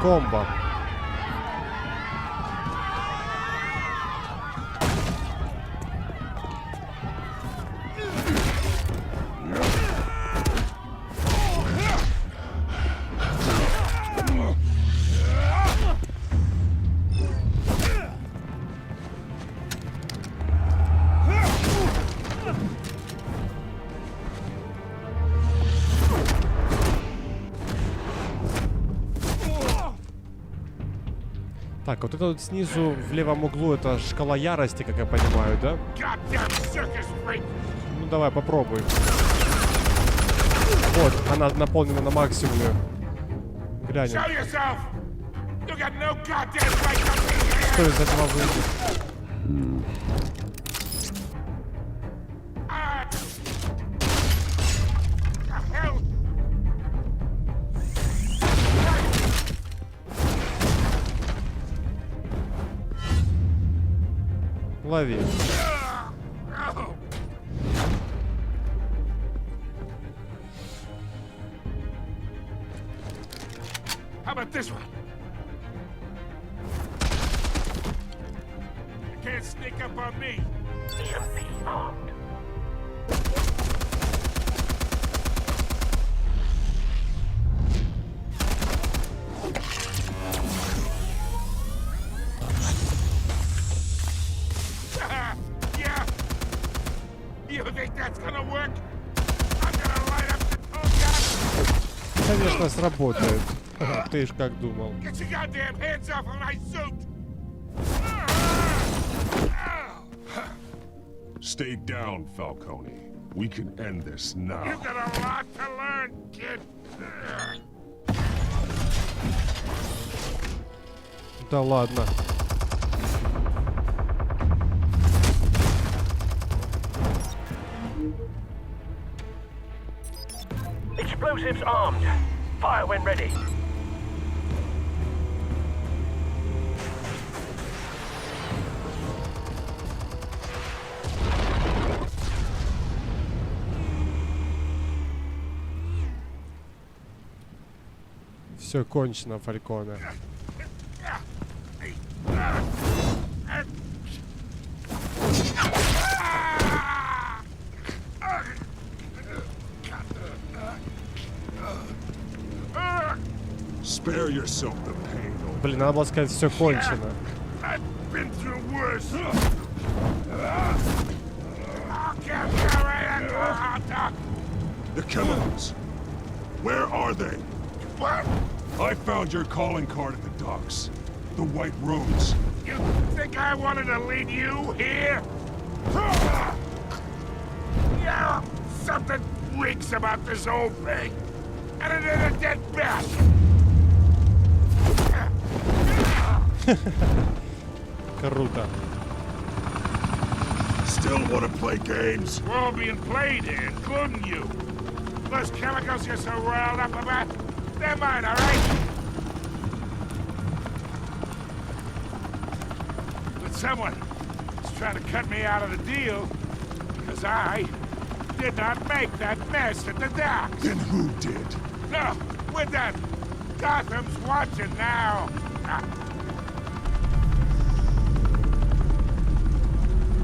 Комбо. Так, вот это вот снизу в левом углу это шкала ярости, как я понимаю, да? Ну давай попробуй. Вот, она наполнена на максимуме. Глянем. Что из этого выйдет? Лови. How about this one? You can't sneak up on me. EMP armed. Конечно, сработает. Ты ж как думал. Stay down, Falcone. We can end this now. You've got a lot to learn, kid. Да ладно. Explosives armed. Fire when ready. Все кончено, Фальконе. Spare yourself the pain. Блин, надо было сказать, все кончено. The chemicals. Where are they? What? I found your calling card at the docks. The White Rose. You think I wanted to lead you here? Yeah, something reeks about this whole thing. And it is a dead bat. Круто. Still want to play games? We're all being played here, including you. Those chemicals you're so riled up about, they're mine, all right? But someone is trying to cut me out of the deal because I did not make that mess at the docks. Then who did? No, we're done. Gotham's watching now.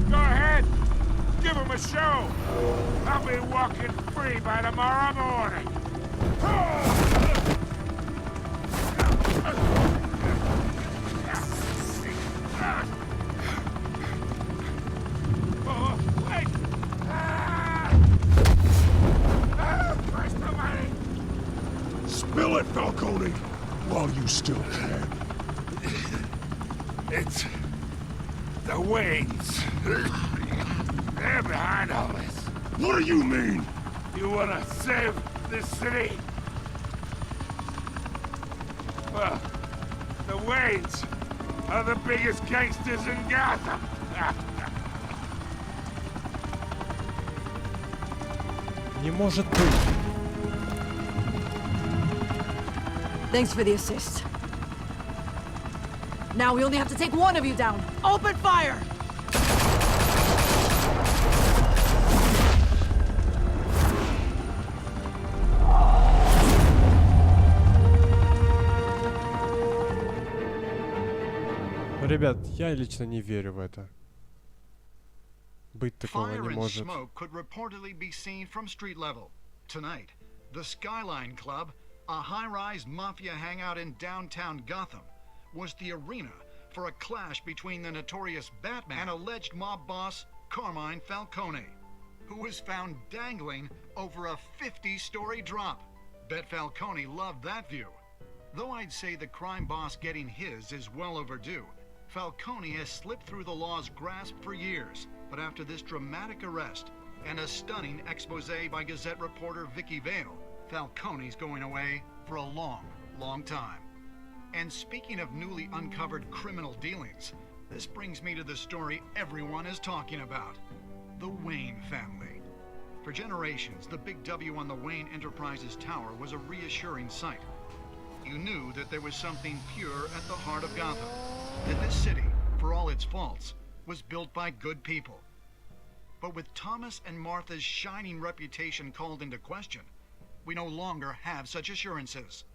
Go ahead. Give him a show. I'll be walking free by tomorrow morning. Oh, wait. Spill it, Falcone, while you still can. It's the Waynes. They're behind all this. What do you mean? You wanna save this city? Well, the Waynes are the biggest gangsters in Gotham. Не может быть. Thanks for the assist. Now we only have to take one of you down. Open fire! Ребят, я лично не верю в это. Быть такого Fire не and может. smoke could reportedly be seen from street level. Tonight, the Skyline Club, a high-rise mafia hangout in downtown Gotham, was the arena for a clash between the notorious Batman and alleged mob boss Carmine Falcone, who was found dangling over a 50-story drop. Bet Falcone loved that view. Though I'd say the crime boss getting his is well overdue, Falcone has slipped through the law's grasp for years. But after this dramatic arrest and a stunning expose by Gazette reporter Vicky Vale, Falcone's going away for a long, long time. And speaking of newly uncovered criminal dealings, this brings me to the story everyone is talking about. The Wayne family. For generations, the big W on the Wayne Enterprises Tower was a reassuring sight. You knew that there was something pure at the heart of Gotham. That this city, for all its faults, was built by good people. But with Thomas and Martha's shining reputation called into question, we no longer have such assurances.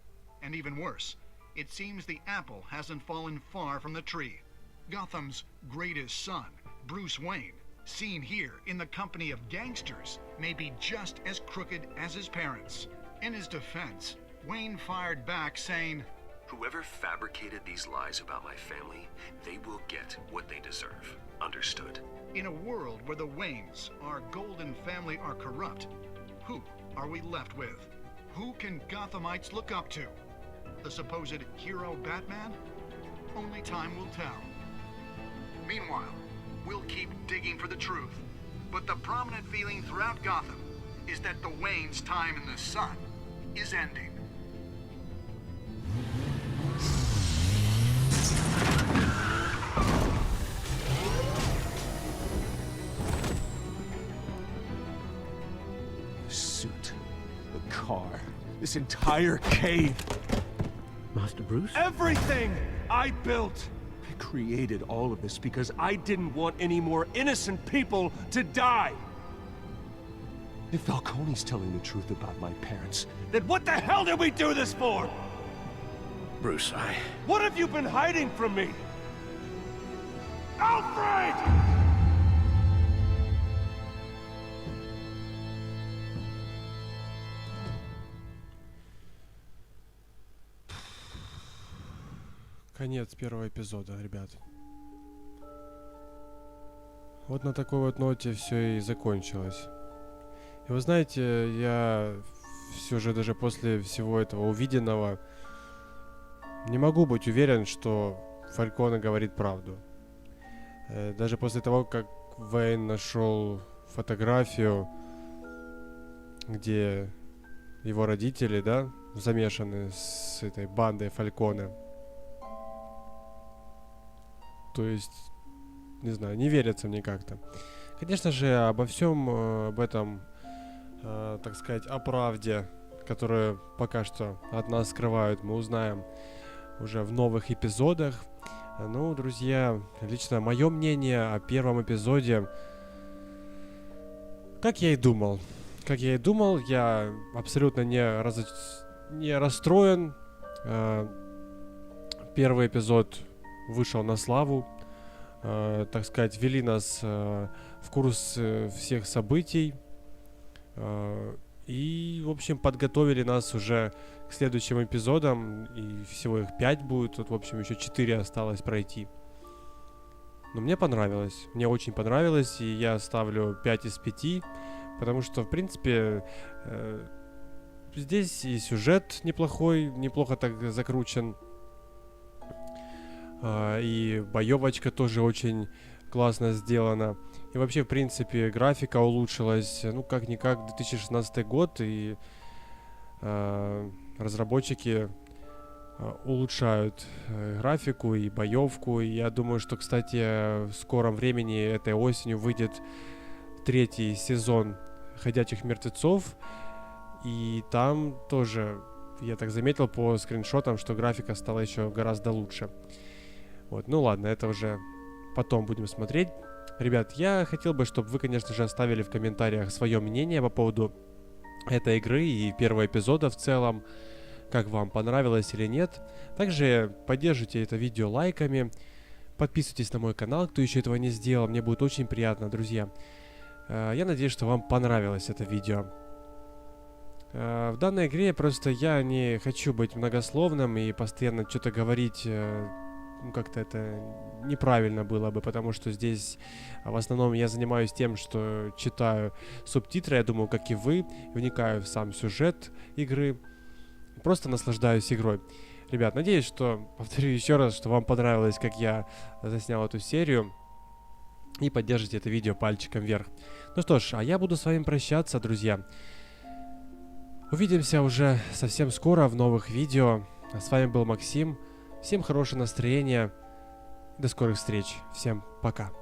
And even worse, it seems the apple hasn't fallen far from the tree. Gotham's greatest son, Bruce Wayne, seen here in the company of gangsters, may be just as crooked as his parents. In his defense, Wayne fired back saying, "Whoever fabricated these lies about my family, they will get what they deserve. Understood?" In a world where the Waynes, our golden family, are corrupt, who are we left with? Who can Gothamites look up to? The supposed hero Batman? Only time will tell. Meanwhile, we'll keep digging for the truth. But the prominent feeling throughout Gotham is that the Waynes' time in the sun is ending. The suit, the car, this entire cave. Master Bruce? Everything I built! I created all of this because I didn't want any more innocent people to die! If Falcone's telling the truth about my parents, then what the hell did we do this for? Bruce, What have you been hiding from me? Alfred! Конец первого эпизода, ребят. Вот на такой вот ноте все и закончилось. И вы знаете, я все же даже после всего этого увиденного не могу быть уверен, что Фальконе говорит правду. Даже после того, как Вейн нашел фотографию где его родители, да, замешаны с этой бандой Фальконе. То есть, не знаю, не верится мне как-то. Конечно же, обо всем об этом, так сказать, о правде, которую пока что от нас скрывают, мы узнаем уже в новых эпизодах. Ну, друзья, лично мое мнение о первом эпизоде, как я и думал, я абсолютно не расстроен. Первый эпизод вышел на славу, так сказать, ввели нас в курс всех событий и, в общем, подготовили нас уже к следующим эпизодам, и всего их 5 будет, тут, в общем, еще 4 осталось пройти. Но мне понравилось, мне очень понравилось, и я ставлю 5 из 5, потому что, в принципе, здесь и сюжет неплохой, неплохо так закручен, и боевочка тоже очень классно сделана. И вообще, в принципе, графика улучшилась. Ну, как-никак, 2016 год, и разработчики улучшают графику и боевку. И я думаю, что, кстати, в скором времени, этой осенью, выйдет 3-й сезон «Ходячих мертвецов». И там тоже, я так заметил по скриншотам, что графика стала еще гораздо лучше. Вот, ну ладно, это уже потом будем смотреть. Ребят, я хотел бы, чтобы вы, конечно же, оставили в комментариях свое мнение по поводу этой игры и первого эпизода в целом, как вам понравилось или нет. Также поддержите это видео лайками, подписывайтесь на мой канал, кто еще этого не сделал, мне будет очень приятно, друзья. Я надеюсь, что вам понравилось это видео. В данной игре просто я не хочу быть многословным и постоянно что-то говорить. Ну, как-то это неправильно было бы, потому что здесь в основном я занимаюсь тем, что читаю субтитры, я думаю, как и вы, вникаю в сам сюжет игры, просто наслаждаюсь игрой. Ребят, надеюсь, что, повторю еще раз, что вам понравилось, как я заснял эту серию, и поддержите это видео пальчиком вверх. Ну что ж, а я буду с вами прощаться, друзья. Увидимся уже совсем скоро в новых видео. А с вами был Максим. Всем хорошего настроения. До скорых встреч. Всем пока.